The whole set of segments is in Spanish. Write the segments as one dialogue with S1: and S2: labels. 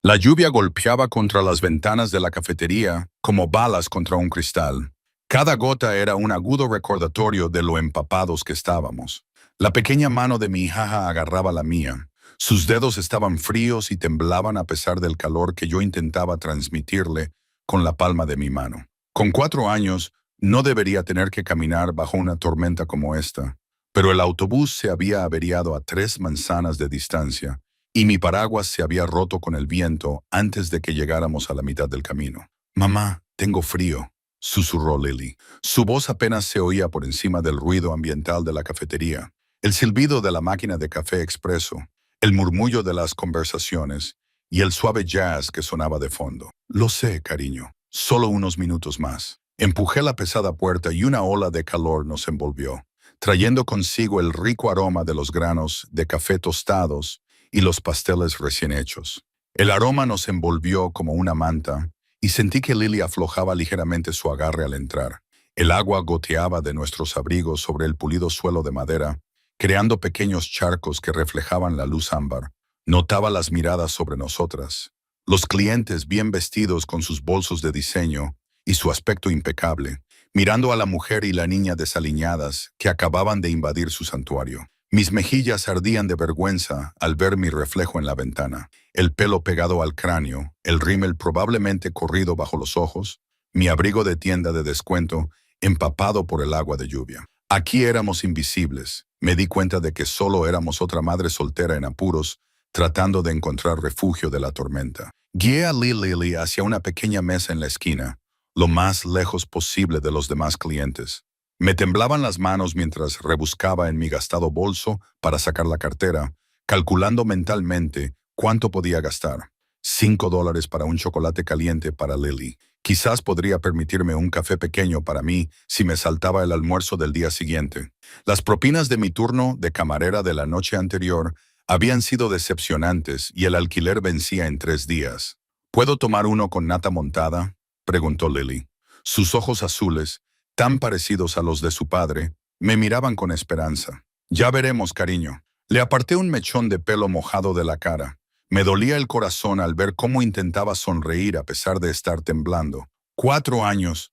S1: La lluvia golpeaba contra las ventanas de la cafetería como balas contra un cristal. Cada gota era un agudo recordatorio de lo empapados que estábamos. La pequeña mano de mi hija agarraba la mía. Sus dedos estaban fríos y temblaban a pesar del calor que yo intentaba transmitirle con la palma de mi mano. Con 4 años, no debería tener que caminar bajo una tormenta como esta, pero el autobús se había averiado a 3 manzanas de distancia y mi paraguas se había roto con el viento antes de que llegáramos a la mitad del camino. «Mamá, tengo frío», susurró Lily. Su voz apenas se oía por encima del ruido ambiental de la cafetería, el silbido de la máquina de café expreso, el murmullo de las conversaciones y el suave jazz que sonaba de fondo. «Lo sé, cariño. Solo unos minutos más». Empujé la pesada puerta y una ola de calor nos envolvió, trayendo consigo el rico aroma de los granos de café tostados y los pasteles recién hechos. El aroma nos envolvió como una manta y sentí que Lily aflojaba ligeramente su agarre al entrar. El agua goteaba de nuestros abrigos sobre el pulido suelo de madera, creando pequeños charcos que reflejaban la luz ámbar. Notaba las miradas sobre nosotras. Los clientes bien vestidos con sus bolsos de diseño y su aspecto impecable, mirando a la mujer y la niña desaliñadas que acababan de invadir su santuario. Mis mejillas ardían de vergüenza al ver mi reflejo en la ventana, el pelo pegado al cráneo, el rímel probablemente corrido bajo los ojos, mi abrigo de tienda de descuento empapado por el agua de lluvia. Aquí éramos invisibles. Me di cuenta de que solo éramos otra madre soltera en apuros, tratando de encontrar refugio de la tormenta. Guié a Lily hacia una pequeña mesa en la esquina, lo más lejos posible de los demás clientes. Me temblaban las manos mientras rebuscaba en mi gastado bolso para sacar la cartera, calculando mentalmente cuánto podía gastar. $5 para un chocolate caliente para Lily. Quizás podría permitirme un café pequeño para mí si me saltaba el almuerzo del día siguiente. Las propinas de mi turno de camarera de la noche anterior habían sido decepcionantes y el alquiler vencía en 3 días. ¿Puedo tomar uno con nata montada?, preguntó Lily. Sus ojos azules, tan parecidos a los de su padre, me miraban con esperanza. «Ya veremos, cariño». Le aparté un mechón de pelo mojado de la cara. Me dolía el corazón al ver cómo intentaba sonreír a pesar de estar temblando. 4 años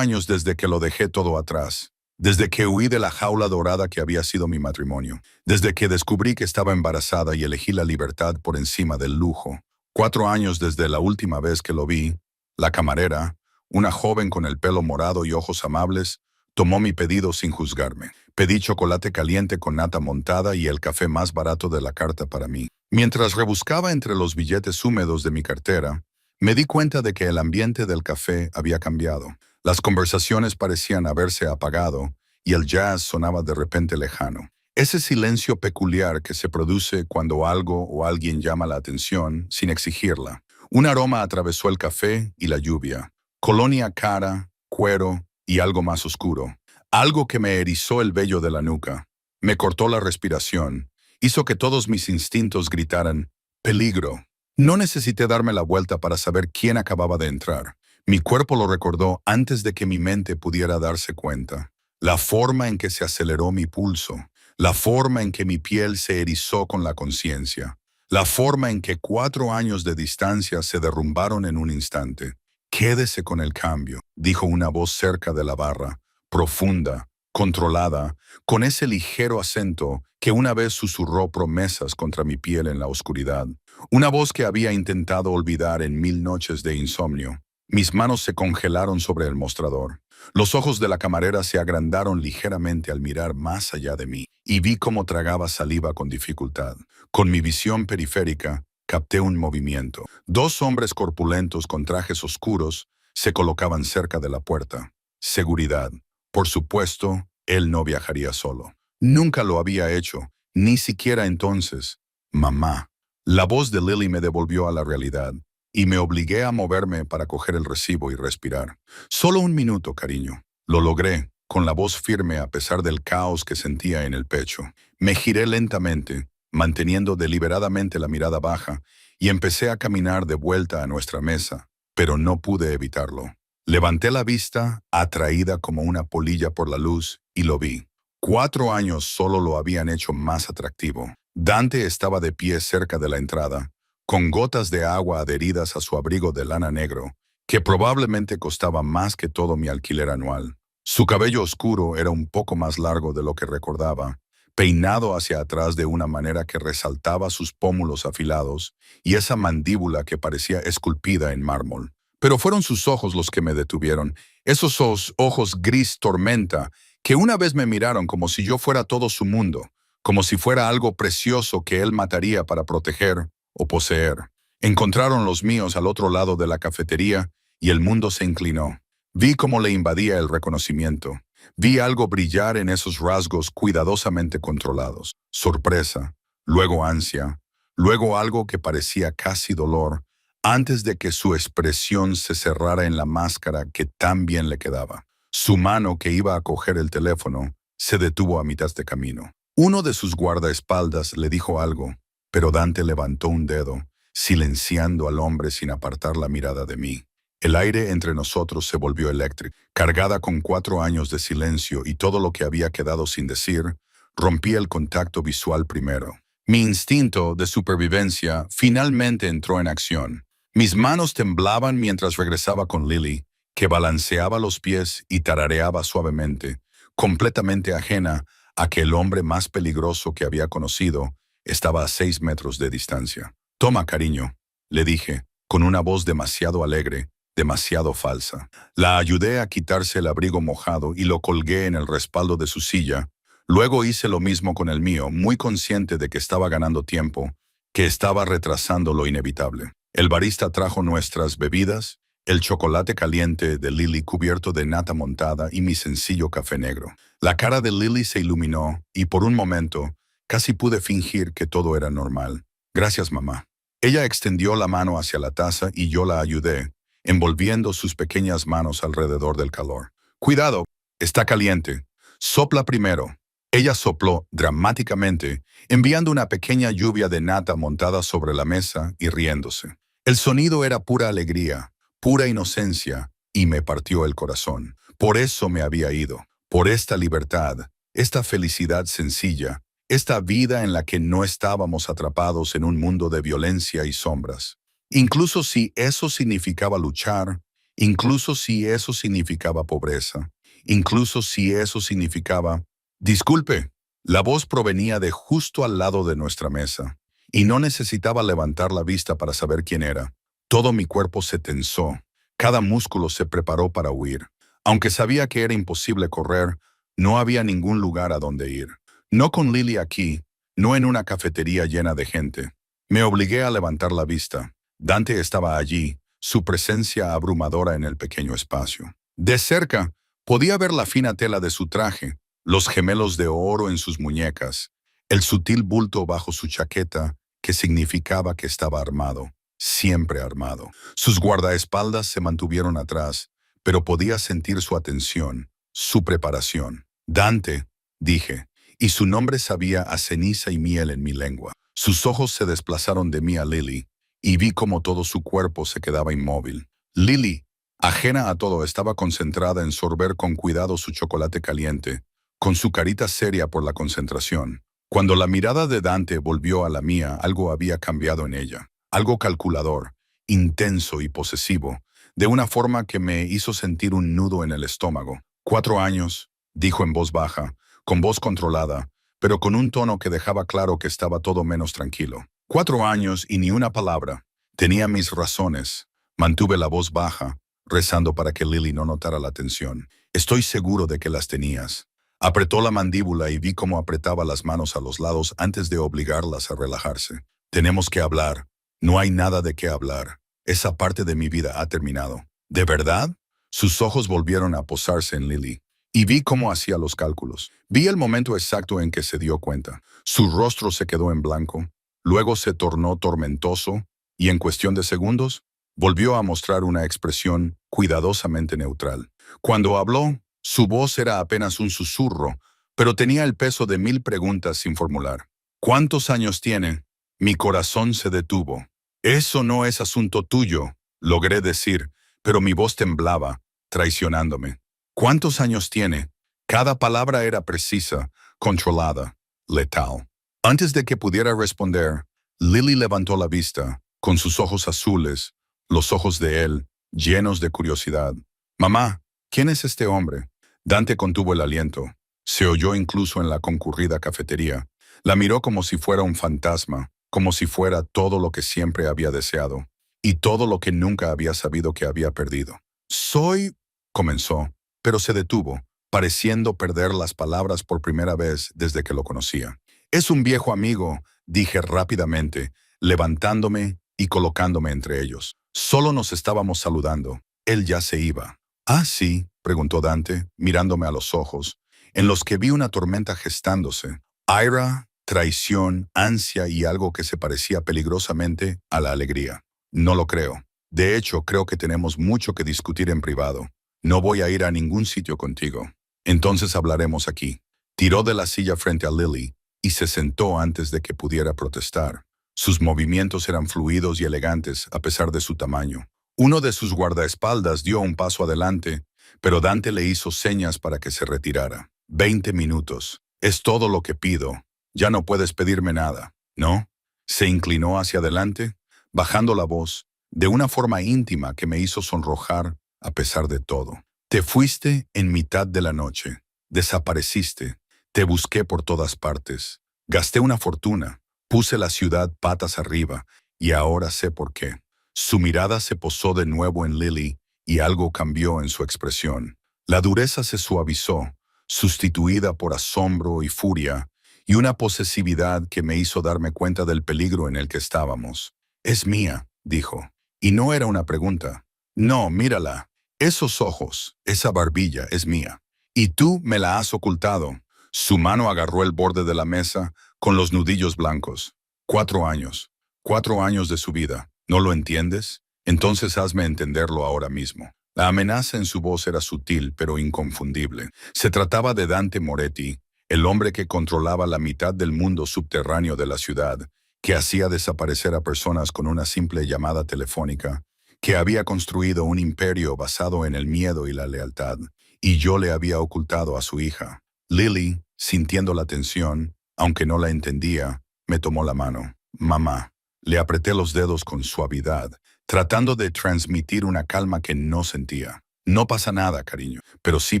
S1: desde que lo dejé todo atrás. Desde que huí de la jaula dorada que había sido mi matrimonio. Desde que descubrí que estaba embarazada y elegí la libertad por encima del lujo. 4 años desde la última vez que lo vi. La camarera, una joven con el pelo morado y ojos amables, tomó mi pedido sin juzgarme. Pedí chocolate caliente con nata montada y el café más barato de la carta para mí. Mientras rebuscaba entre los billetes húmedos de mi cartera, me di cuenta de que el ambiente del café había cambiado. Las conversaciones parecían haberse apagado y el jazz sonaba de repente lejano. Ese silencio peculiar que se produce cuando algo o alguien llama la atención sin exigirla. Un aroma atravesó el café y la lluvia. Colonia cara, cuero y algo más oscuro. Algo que me erizó el vello de la nuca. Me cortó la respiración. Hizo que todos mis instintos gritaran «peligro». No necesité darme la vuelta para saber quién acababa de entrar. Mi cuerpo lo recordó antes de que mi mente pudiera darse cuenta. La forma en que se aceleró mi pulso. La forma en que mi piel se erizó con la conciencia. La forma en que 4 años de distancia se derrumbaron en un instante. «Quédese con el cambio», dijo una voz cerca de la barra, profunda, controlada, con ese ligero acento que una vez susurró promesas contra mi piel en la oscuridad. Una voz que había intentado olvidar en 1000 noches de insomnio. Mis manos se congelaron sobre el mostrador. Los ojos de la camarera se agrandaron ligeramente al mirar más allá de mí, y vi cómo tragaba saliva con dificultad. Con mi visión periférica, capté un movimiento. 2 hombres corpulentos con trajes oscuros se colocaban cerca de la puerta. Seguridad. Por supuesto, él no viajaría solo. Nunca lo había hecho, ni siquiera entonces. «Mamá». La voz de Lily me devolvió a la realidad, y me obligué a moverme para coger el recibo y respirar. «Solo un minuto, cariño». Lo logré, con la voz firme a pesar del caos que sentía en el pecho. Me giré lentamente, manteniendo deliberadamente la mirada baja, y empecé a caminar de vuelta a nuestra mesa, pero no pude evitarlo. Levanté la vista, atraída como una polilla por la luz, y lo vi. 4 años solo lo habían hecho más atractivo. Dante estaba de pie cerca de la entrada, con gotas de agua adheridas a su abrigo de lana negro, que probablemente costaba más que todo mi alquiler anual. Su cabello oscuro era un poco más largo de lo que recordaba, peinado hacia atrás de una manera que resaltaba sus pómulos afilados y esa mandíbula que parecía esculpida en mármol. Pero fueron sus ojos los que me detuvieron, esos ojos gris tormenta, que una vez me miraron como si yo fuera todo su mundo, como si fuera algo precioso que él mataría para proteger o poseer. Encontraron los míos al otro lado de la cafetería y el mundo se inclinó. Vi cómo le invadía el reconocimiento. Vi algo brillar en esos rasgos cuidadosamente controlados. Sorpresa, luego ansia, luego algo que parecía casi dolor, antes de que su expresión se cerrara en la máscara que tan bien le quedaba. Su mano que iba a coger el teléfono se detuvo a mitad de camino. Uno de sus guardaespaldas le dijo algo, pero Dante levantó un dedo, silenciando al hombre sin apartar la mirada de mí. El aire entre nosotros se volvió eléctrico. Cargada con 4 años de silencio y todo lo que había quedado sin decir, rompí el contacto visual primero. Mi instinto de supervivencia finalmente entró en acción. Mis manos temblaban mientras regresaba con Lily, que balanceaba los pies y tarareaba suavemente, completamente ajena a que el hombre más peligroso que había conocido estaba a 6 metros de distancia. «Toma, cariño», le dije, con una voz demasiado alegre, demasiado falsa. La ayudé a quitarse el abrigo mojado y lo colgué en el respaldo de su silla. Luego hice lo mismo con el mío, muy consciente de que estaba ganando tiempo, que estaba retrasando lo inevitable. El barista trajo nuestras bebidas, el chocolate caliente de Lily cubierto de nata montada y mi sencillo café negro. La cara de Lily se iluminó y por un momento casi pude fingir que todo era normal. «Gracias, mamá». Ella extendió la mano hacia la taza y yo la ayudé, envolviendo sus pequeñas manos alrededor del calor. «Cuidado, está caliente. Sopla primero». Ella sopló dramáticamente, enviando una pequeña lluvia de nata montada sobre la mesa y riéndose. El sonido era pura alegría, pura inocencia, y me partió el corazón. Por eso me había ido, por esta libertad, esta felicidad sencilla, esta vida en la que no estábamos atrapados en un mundo de violencia y sombras. Incluso si eso significaba luchar, incluso si eso significaba pobreza, incluso si eso significaba... «Disculpe». La voz provenía de justo al lado de nuestra mesa, y no necesitaba levantar la vista para saber quién era. Todo mi cuerpo se tensó, cada músculo se preparó para huir. Aunque sabía que era imposible correr, no había ningún lugar a donde ir. No con Lily aquí, no en una cafetería llena de gente. Me obligué a levantar la vista. Dante estaba allí, su presencia abrumadora en el pequeño espacio. De cerca, podía ver la fina tela de su traje, los gemelos de oro en sus muñecas, el sutil bulto bajo su chaqueta que significaba que estaba armado, siempre armado. Sus guardaespaldas se mantuvieron atrás, pero podía sentir su atención, su preparación. «Dante», dije, y su nombre sabía a ceniza y miel en mi lengua. Sus ojos se desplazaron de mí a Lily, y vi cómo todo su cuerpo se quedaba inmóvil. Lily, ajena a todo, estaba concentrada en sorber con cuidado su chocolate caliente, con su carita seria por la concentración. Cuando la mirada de Dante volvió a la mía, algo había cambiado en ella. Algo calculador, intenso y posesivo, de una forma que me hizo sentir un nudo en el estómago. «4 años», dijo en voz baja, con voz controlada, pero con un tono que dejaba claro que estaba todo menos tranquilo. 4 años y ni una palabra. Tenía mis razones. Mantuve la voz baja, rezando para que Lily no notara la tensión. «Estoy seguro de que las tenías». Apretó la mandíbula y vi cómo apretaba las manos a los lados antes de obligarlas a relajarse. «Tenemos que hablar. No hay nada de qué hablar. Esa parte de mi vida ha terminado». «¿De verdad?». Sus ojos volvieron a posarse en Lily, y vi cómo hacía los cálculos. Vi el momento exacto en que se dio cuenta. Su rostro se quedó en blanco, luego se tornó tormentoso, y en cuestión de segundos, volvió a mostrar una expresión cuidadosamente neutral. Cuando habló, su voz era apenas un susurro, pero tenía el peso de 1000 preguntas sin formular. «¿Cuántos años tiene?». Mi corazón se detuvo. «Eso no es asunto tuyo», logré decir, pero mi voz temblaba, traicionándome. «¿Cuántos años tiene?». Cada palabra era precisa, controlada, letal. Antes de que pudiera responder, Lily levantó la vista, con sus ojos azules, los ojos de él, llenos de curiosidad. «Mamá, ¿quién es este hombre?» Dante contuvo el aliento. Se oyó incluso en la concurrida cafetería. La miró como si fuera un fantasma, como si fuera todo lo que siempre había deseado, y todo lo que nunca había sabido que había perdido. «Soy...» comenzó, pero se detuvo, pareciendo perder las palabras por primera vez desde que lo conocía. «Es un viejo amigo», dije rápidamente, levantándome y colocándome entre ellos. Solo nos estábamos saludando. Él ya se iba. «Ah, sí», preguntó Dante, mirándome a los ojos, en los que vi una tormenta gestándose. Ira, traición, ansia y algo que se parecía peligrosamente a la alegría. «No lo creo. De hecho, creo que tenemos mucho que discutir en privado. No voy a ir a ningún sitio contigo. Entonces hablaremos aquí». Tiró de la silla frente a Lily y se sentó antes de que pudiera protestar. Sus movimientos eran fluidos y elegantes a pesar de su tamaño. Uno de sus guardaespaldas dio un paso adelante, pero Dante le hizo señas para que se retirara. 20 minutos. Es todo lo que pido. Ya no puedes pedirme nada, ¿no? Se inclinó hacia adelante, bajando la voz, de una forma íntima que me hizo sonrojar a pesar de todo. Te fuiste en mitad de la noche. Desapareciste. Te busqué por todas partes. Gasté una fortuna. Puse la ciudad patas arriba, y ahora sé por qué. Su mirada se posó de nuevo en Lily, y algo cambió en su expresión. La dureza se suavizó, sustituida por asombro y furia, y una posesividad que me hizo darme cuenta del peligro en el que estábamos. «Es mía», dijo. Y no era una pregunta. «No, mírala. Esos ojos, esa barbilla es mía. Y tú me la has ocultado». Su mano agarró el borde de la mesa con los nudillos blancos. 4 años. 4 años de su vida. ¿No lo entiendes? Entonces hazme entenderlo ahora mismo. La amenaza en su voz era sutil pero inconfundible. Se trataba de Dante Moretti, el hombre que controlaba la mitad del mundo subterráneo de la ciudad, que hacía desaparecer a personas con una simple llamada telefónica, que había construido un imperio basado en el miedo y la lealtad, y yo le había ocultado a su hija. Lily, sintiendo la tensión, aunque no la entendía, me tomó la mano. «Mamá». Le apreté los dedos con suavidad, tratando de transmitir una calma que no sentía. «No pasa nada, cariño». Pero sí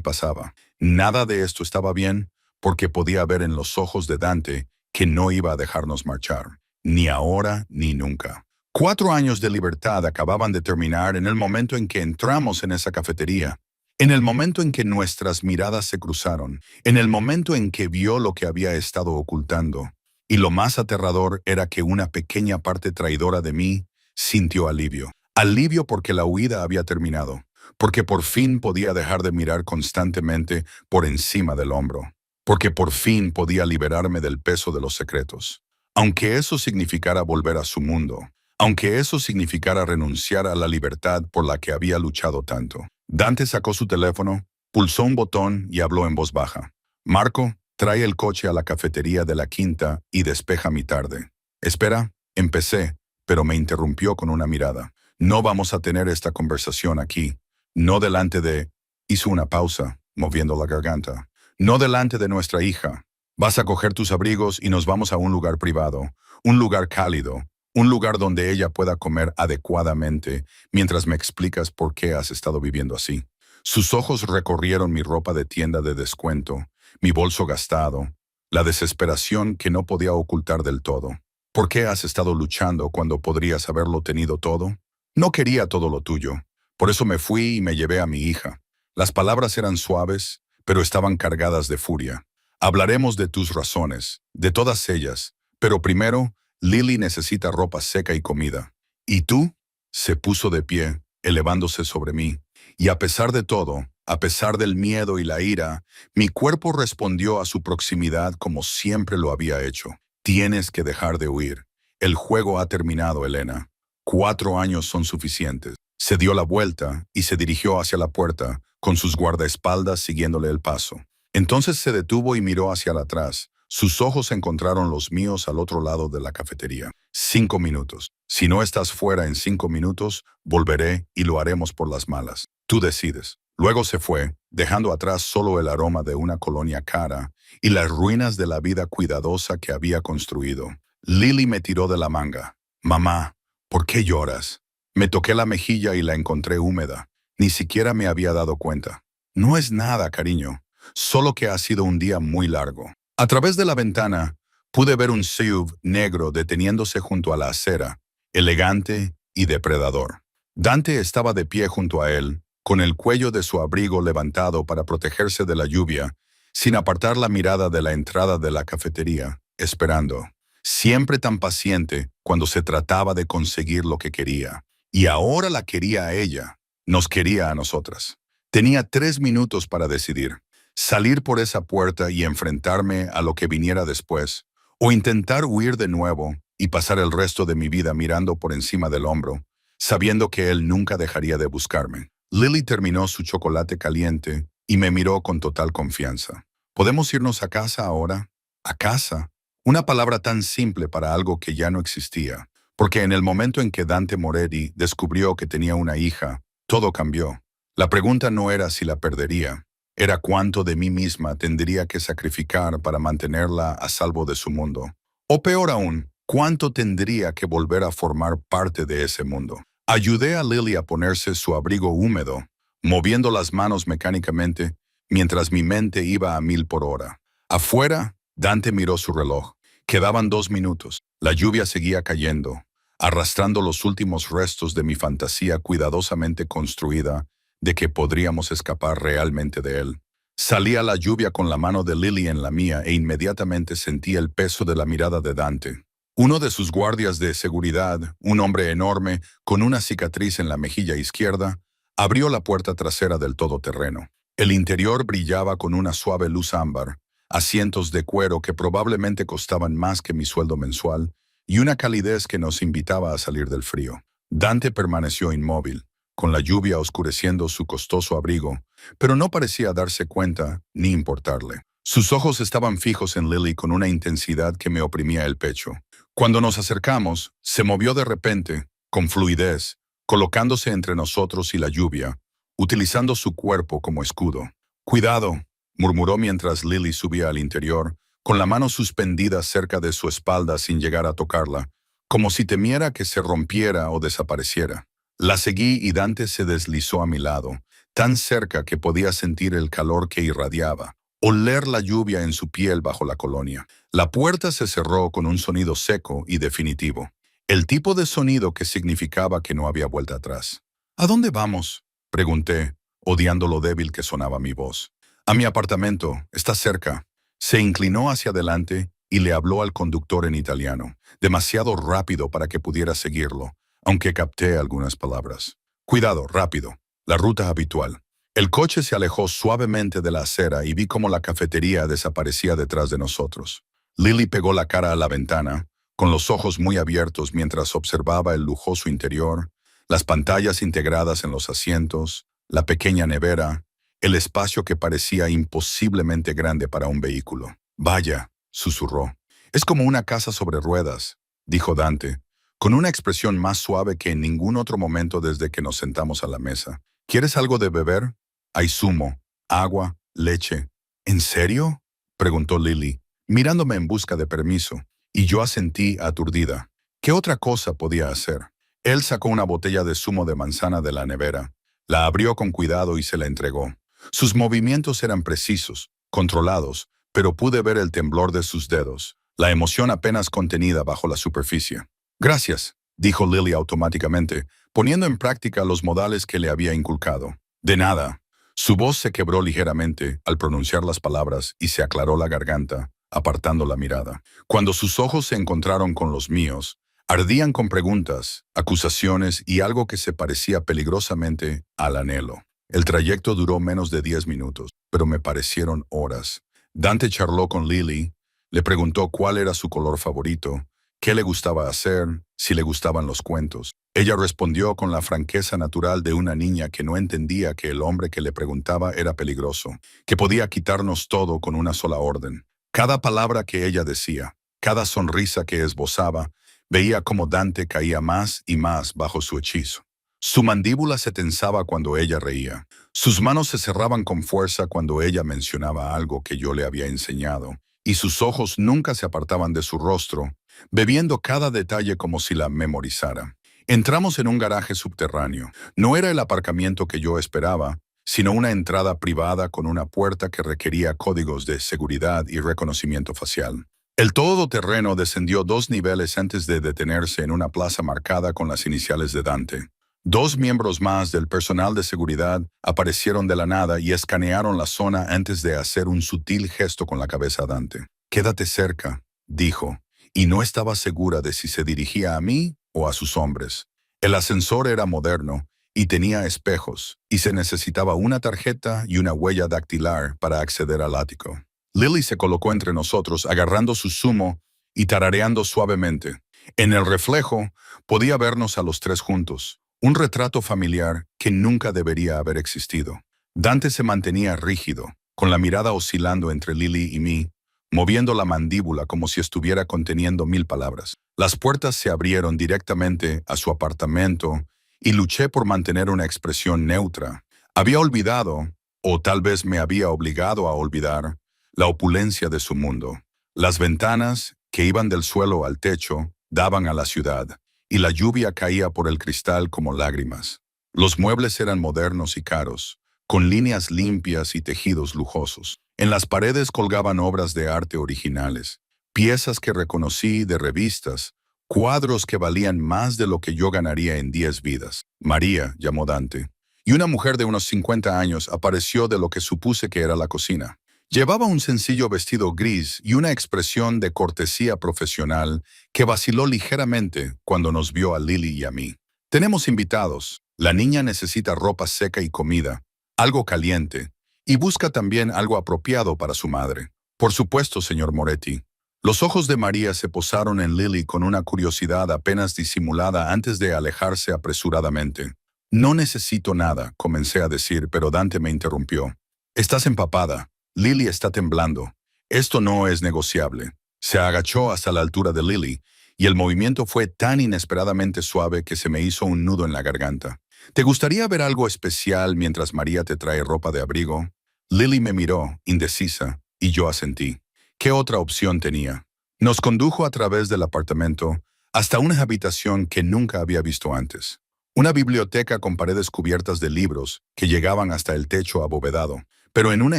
S1: pasaba. Nada de esto estaba bien, porque podía ver en los ojos de Dante que no iba a dejarnos marchar. Ni ahora ni nunca. 4 años de libertad acababan de terminar en el momento en que entramos en esa cafetería. En el momento en que nuestras miradas se cruzaron. En el momento en que vio lo que había estado ocultando. Y lo más aterrador era que una pequeña parte traidora de mí sintió alivio. Alivio porque la huida había terminado. Porque por fin podía dejar de mirar constantemente por encima del hombro. Porque por fin podía liberarme del peso de los secretos. Aunque eso significara volver a su mundo. Aunque eso significara renunciar a la libertad por la que había luchado tanto. Dante sacó su teléfono, pulsó un botón y habló en voz baja. «Marco, trae el coche a la cafetería de la Quinta y despeja mi tarde». «Espera», empecé, pero me interrumpió con una mirada. «No vamos a tener esta conversación aquí. No delante de...» Hizo una pausa, moviendo la garganta. «No delante de nuestra hija. Vas a coger tus abrigos y nos vamos a un lugar privado, un lugar cálido, un lugar donde ella pueda comer adecuadamente mientras me explicas por qué has estado viviendo así». Sus ojos recorrieron mi ropa de tienda de descuento, mi bolso gastado, la desesperación que no podía ocultar del todo. ¿Por qué has estado luchando cuando podrías haberlo tenido todo? No quería todo lo tuyo. Por eso me fui y me llevé a mi hija. Las palabras eran suaves, pero estaban cargadas de furia. Hablaremos de tus razones, de todas ellas, pero primero, Lily necesita ropa seca y comida. ¿Y tú? Se puso de pie, elevándose sobre mí, y a pesar de todo, a pesar del miedo y la ira, mi cuerpo respondió a su proximidad como siempre lo había hecho. Tienes que dejar de huir. El juego ha terminado, Elena. 4 años son suficientes. Se dio la vuelta y se dirigió hacia la puerta, con sus guardaespaldas siguiéndole el paso. Entonces se detuvo y miró hacia atrás. Sus ojos encontraron los míos al otro lado de la cafetería. 5 minutos. Si no estás fuera en 5 minutos, volveré y lo haremos por las malas. Tú decides. Luego se fue, dejando atrás solo el aroma de una colonia cara y las ruinas de la vida cuidadosa que había construido. Lily me tiró de la manga. «Mamá, ¿Por qué lloras? Me toqué la mejilla y la encontré húmeda. Ni siquiera me había dado cuenta. No es nada, cariño. Solo que ha sido un día muy largo. A través de la ventana, pude ver un SUV negro deteniéndose junto a la acera, elegante y depredador. Dante estaba de pie junto a él, con el cuello de su abrigo levantado para protegerse de la lluvia, sin apartar la mirada de la entrada de la cafetería, esperando. Siempre tan paciente cuando se trataba de conseguir lo que quería. Y ahora la quería a ella. Nos quería a nosotras. Tenía 3 minutos para decidir. Salir por esa puerta y enfrentarme a lo que viniera después, o intentar huir de nuevo y pasar el resto de mi vida mirando por encima del hombro, sabiendo que él nunca dejaría de buscarme. Lily terminó su chocolate caliente y me miró con total confianza. ¿Podemos irnos a casa ahora? ¿A casa? Una palabra tan simple para algo que ya no existía, porque en el momento en que Dante Moretti descubrió que tenía una hija, todo cambió. La pregunta no era si la perdería, era cuánto de mí misma tendría que sacrificar para mantenerla a salvo de su mundo. O peor aún, cuánto tendría que volver a formar parte de ese mundo. Ayudé a Lily a ponerse su abrigo húmedo, moviendo las manos mecánicamente mientras mi mente iba a 1000 por hora. Afuera, Dante miró su reloj. Quedaban 2 minutos. La lluvia seguía cayendo, arrastrando los últimos restos de mi fantasía cuidadosamente construida de que podríamos escapar realmente de él. Salí a la lluvia con la mano de Lily en la mía e inmediatamente sentí el peso de la mirada de Dante. Uno de sus guardias de seguridad, un hombre enorme, con una cicatriz en la mejilla izquierda, abrió la puerta trasera del todoterreno. El interior brillaba con una suave luz ámbar, asientos de cuero que probablemente costaban más que mi sueldo mensual, y una calidez que nos invitaba a salir del frío. Dante permaneció inmóvil, con la lluvia oscureciendo su costoso abrigo, pero no parecía darse cuenta ni importarle. Sus ojos estaban fijos en Lily con una intensidad que me oprimía el pecho. Cuando nos acercamos, se movió de repente, con fluidez, colocándose entre nosotros y la lluvia, utilizando su cuerpo como escudo. «Cuidado», murmuró mientras Lily subía al interior, con la mano suspendida cerca de su espalda sin llegar a tocarla, como si temiera que se rompiera o desapareciera. La seguí y Dante se deslizó a mi lado, tan cerca que podía sentir el calor que irradiaba, oler la lluvia en su piel bajo la colonia. La puerta se cerró con un sonido seco y definitivo, el tipo de sonido que significaba que no había vuelta atrás. «¿A dónde vamos?», pregunté, odiando lo débil que sonaba mi voz. «A mi apartamento, está cerca». Se inclinó hacia adelante y le habló al conductor en italiano, demasiado rápido para que pudiera seguirlo, aunque capté algunas palabras. «Cuidado, rápido, la ruta habitual». El coche se alejó suavemente de la acera y vi cómo la cafetería desaparecía detrás de nosotros. Lily pegó la cara a la ventana, con los ojos muy abiertos mientras observaba el lujoso interior, las pantallas integradas en los asientos, la pequeña nevera, el espacio que parecía imposiblemente grande para un vehículo. «Vaya», susurró. «Es como una casa sobre ruedas», dijo Dante, con una expresión más suave que en ningún otro momento desde que nos sentamos a la mesa. «¿Quieres algo de beber? Hay zumo, agua, leche». «¿En serio?», preguntó Lily, mirándome en busca de permiso, y yo asentí aturdida. ¿Qué otra cosa podía hacer? Él sacó una botella de zumo de manzana de la nevera, la abrió con cuidado y se la entregó. Sus movimientos eran precisos, controlados, pero pude ver el temblor de sus dedos, la emoción apenas contenida bajo la superficie. «Gracias», dijo Lily automáticamente, poniendo en práctica los modales que le había inculcado. «De nada». Su voz se quebró ligeramente al pronunciar las palabras y se aclaró la garganta, apartando la mirada. Cuando sus ojos se encontraron con los míos, ardían con preguntas, acusaciones y algo que se parecía peligrosamente al anhelo. El trayecto duró menos de 10 minutos, pero me parecieron horas. Dante charló con Lily, le preguntó cuál era su color favorito, qué le gustaba hacer, si le gustaban los cuentos. Ella respondió con la franqueza natural de una niña que no entendía que el hombre que le preguntaba era peligroso, que podía quitarnos todo con una sola orden. Cada palabra que ella decía, cada sonrisa que esbozaba, veía cómo Dante caía más y más bajo su hechizo. Su mandíbula se tensaba cuando ella reía. Sus manos se cerraban con fuerza cuando ella mencionaba algo que yo le había enseñado, y sus ojos nunca se apartaban de su rostro, bebiendo cada detalle como si la memorizara. Entramos en un garaje subterráneo. No era el aparcamiento que yo esperaba, sino una entrada privada con una puerta que requería códigos de seguridad y reconocimiento facial. El todoterreno descendió 2 niveles antes de detenerse en una plaza marcada con las iniciales de Dante. 2 miembros más del personal de seguridad aparecieron de la nada y escanearon la zona antes de hacer un sutil gesto con la cabeza a Dante. «Quédate cerca», dijo, y no estaba segura de si se dirigía a mí o a sus hombres. El ascensor era moderno y tenía espejos, y se necesitaba una tarjeta y una huella dactilar para acceder al ático. Lily se colocó entre nosotros, agarrando su zumo y tarareando suavemente. En el reflejo podía vernos a los tres juntos, un retrato familiar que nunca debería haber existido. Dante se mantenía rígido, con la mirada oscilando entre Lily y mí, moviendo la mandíbula como si estuviera conteniendo 1000 palabras. Las puertas se abrieron directamente a su apartamento y luché por mantener una expresión neutra. Había olvidado, o tal vez me había obligado a olvidar, la opulencia de su mundo. Las ventanas, que iban del suelo al techo, daban a la ciudad, y la lluvia caía por el cristal como lágrimas. Los muebles eran modernos y caros, con líneas limpias y tejidos lujosos. En las paredes colgaban obras de arte originales, piezas que reconocí de revistas, cuadros que valían más de lo que yo ganaría en 10 vidas. María, llamó Dante, y una mujer de unos 50 años apareció de lo que supuse que era la cocina. Llevaba un sencillo vestido gris y una expresión de cortesía profesional que vaciló ligeramente cuando nos vio a Lily y a mí. «Tenemos invitados. La niña necesita ropa seca y comida, algo caliente, y busca también algo apropiado para su madre». «Por supuesto, señor Moretti». Los ojos de María se posaron en Lily con una curiosidad apenas disimulada antes de alejarse apresuradamente. «No necesito nada», comencé a decir, pero Dante me interrumpió. «Estás empapada. Lily está temblando. Esto no es negociable». Se agachó hasta la altura de Lily, y el movimiento fue tan inesperadamente suave que se me hizo un nudo en la garganta. «¿Te gustaría ver algo especial mientras María te trae ropa de abrigo?» Lily me miró, indecisa, y yo asentí. ¿Qué otra opción tenía? Nos condujo a través del apartamento hasta una habitación que nunca había visto antes. Una biblioteca con paredes cubiertas de libros que llegaban hasta el techo abovedado. Pero en una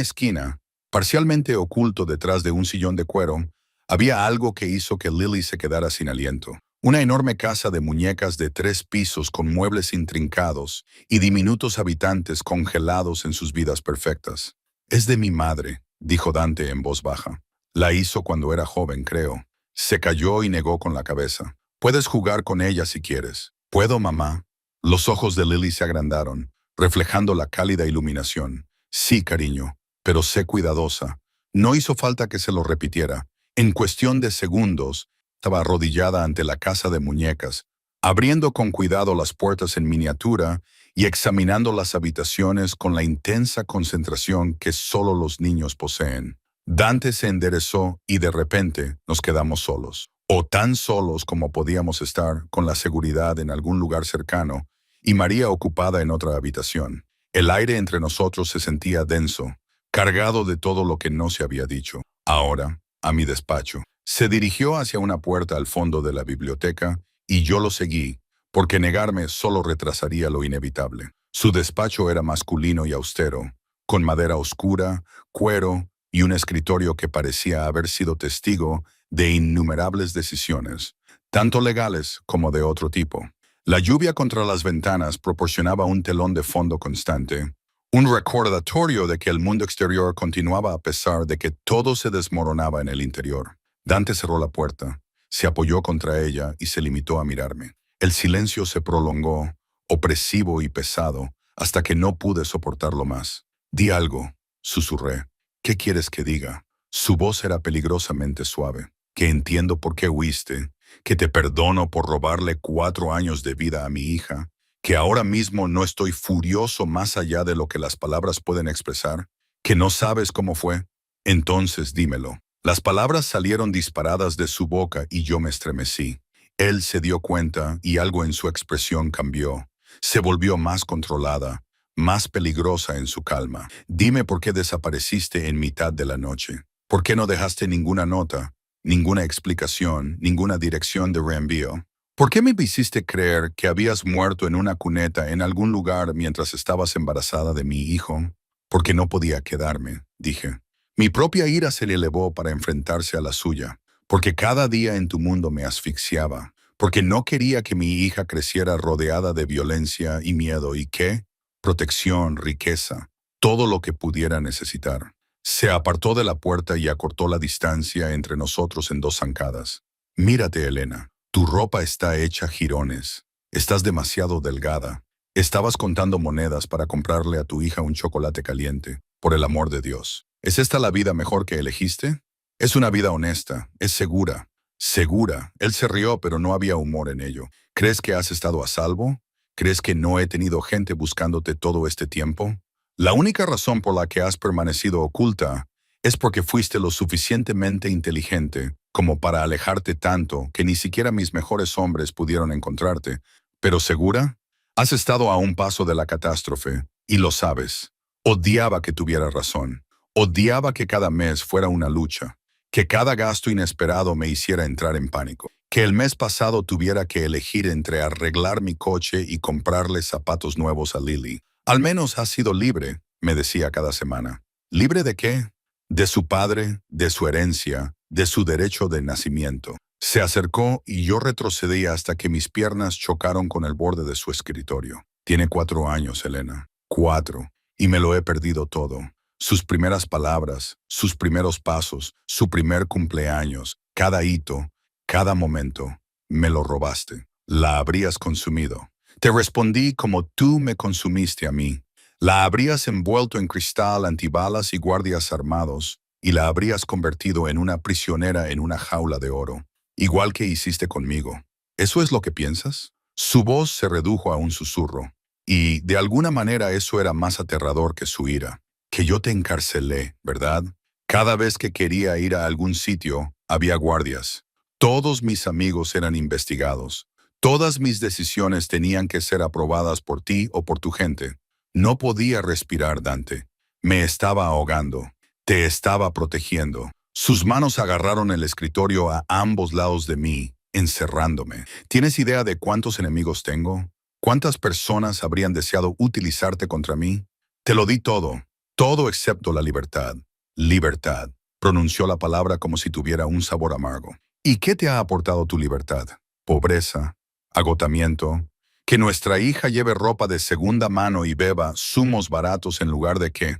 S1: esquina, parcialmente oculto detrás de un sillón de cuero, había algo que hizo que Lily se quedara sin aliento. Una enorme casa de muñecas de 3 pisos con muebles intrincados y diminutos habitantes congelados en sus vidas perfectas. «Es de mi madre», dijo Dante en voz baja. «La hizo cuando era joven, creo». Se calló y negó con la cabeza. «Puedes jugar con ella si quieres». «¿Puedo, mamá?» Los ojos de Lily se agrandaron, reflejando la cálida iluminación. «Sí, cariño, pero sé cuidadosa». No hizo falta que se lo repitiera. En cuestión de segundos, estaba arrodillada ante la casa de muñecas, abriendo con cuidado las puertas en miniatura y examinando las habitaciones con la intensa concentración que solo los niños poseen. Dante se enderezó y de repente nos quedamos solos, o tan solos como podíamos estar, con la seguridad en algún lugar cercano, y María ocupada en otra habitación. El aire entre nosotros se sentía denso, cargado de todo lo que no se había dicho. «Ahora, a mi despacho». Se dirigió hacia una puerta al fondo de la biblioteca y yo lo seguí, porque negarme solo retrasaría lo inevitable. Su despacho era masculino y austero, con madera oscura, cuero y un escritorio que parecía haber sido testigo de innumerables decisiones, tanto legales como de otro tipo. La lluvia contra las ventanas proporcionaba un telón de fondo constante, un recordatorio de que el mundo exterior continuaba a pesar de que todo se desmoronaba en el interior. Dante cerró la puerta, se apoyó contra ella y se limitó a mirarme. El silencio se prolongó, opresivo y pesado, hasta que no pude soportarlo más. «Di algo», susurré. «¿Qué quieres que diga?» Su voz era peligrosamente suave. «Que entiendo por qué huiste, que te perdono por robarle 4 años de vida a mi hija, que ahora mismo no estoy furioso más allá de lo que las palabras pueden expresar, que no sabes cómo fue. Entonces dímelo». Las palabras salieron disparadas de su boca y yo me estremecí. Él se dio cuenta y algo en su expresión cambió. Se volvió más controlada, más peligrosa en su calma. «Dime por qué desapareciste en mitad de la noche. ¿Por qué no dejaste ninguna nota, ninguna explicación, ninguna dirección de reenvío?» ¿Por qué me hiciste creer que habías muerto en una cuneta en algún lugar mientras estabas embarazada de mi hijo? Porque no podía quedarme, dije. Mi propia ira se le elevó para enfrentarse a la suya, porque cada día en tu mundo me asfixiaba, porque no quería que mi hija creciera rodeada de violencia y miedo y que, protección, riqueza, todo lo que pudiera necesitar. Se apartó de la puerta y acortó la distancia entre nosotros en dos zancadas. Mírate, Elena. Tu ropa está hecha jirones. Estás demasiado delgada. Estabas contando monedas para comprarle a tu hija un chocolate caliente. Por el amor de Dios. ¿Es esta la vida mejor que elegiste? Es una vida honesta. Es segura. Segura. Él se rió, pero no había humor en ello. ¿Crees que has estado a salvo? ¿Crees que no he tenido gente buscándote todo este tiempo? La única razón por la que has permanecido oculta es porque fuiste lo suficientemente inteligente como para alejarte tanto que ni siquiera mis mejores hombres pudieron encontrarte. ¿Pero segura? Has estado a un paso de la catástrofe, y lo sabes. Odiaba que tuviera razón. Odiaba que cada mes fuera una lucha, que cada gasto inesperado me hiciera entrar en pánico, que el mes pasado tuviera que elegir entre arreglar mi coche y comprarle zapatos nuevos a Lily. Al menos has sido libre, me decía cada semana. ¿Libre de qué? De su padre, de su herencia, de su derecho de nacimiento. Se acercó y yo retrocedí hasta que mis piernas chocaron con el borde de su escritorio. Tiene 4 años, Elena. 4. Y me lo he perdido todo. Sus primeras palabras, sus primeros pasos, su primer cumpleaños, cada hito, cada momento. Me lo robaste. La habrías consumido. Te respondí como tú me consumiste a mí. La habrías envuelto en cristal antibalas y guardias armados, y la habrías convertido en una prisionera en una jaula de oro, igual que hiciste conmigo. ¿Eso es lo que piensas? Su voz se redujo a un susurro, y de alguna manera eso era más aterrador que su ira. Que yo te encarcelé, ¿verdad? Cada vez que quería ir a algún sitio, había guardias. Todos mis amigos eran investigados. Todas mis decisiones tenían que ser aprobadas por ti o por tu gente. No podía respirar, Dante. Me estaba ahogando. Te estaba protegiendo. Sus manos agarraron el escritorio a ambos lados de mí, encerrándome. ¿Tienes idea de cuántos enemigos tengo? ¿Cuántas personas habrían deseado utilizarte contra mí? Te lo di todo, todo excepto la libertad. Libertad. Pronunció la palabra como si tuviera un sabor amargo. ¿Y qué te ha aportado tu libertad? Pobreza, agotamiento, que nuestra hija lleve ropa de segunda mano y beba zumos baratos en lugar de que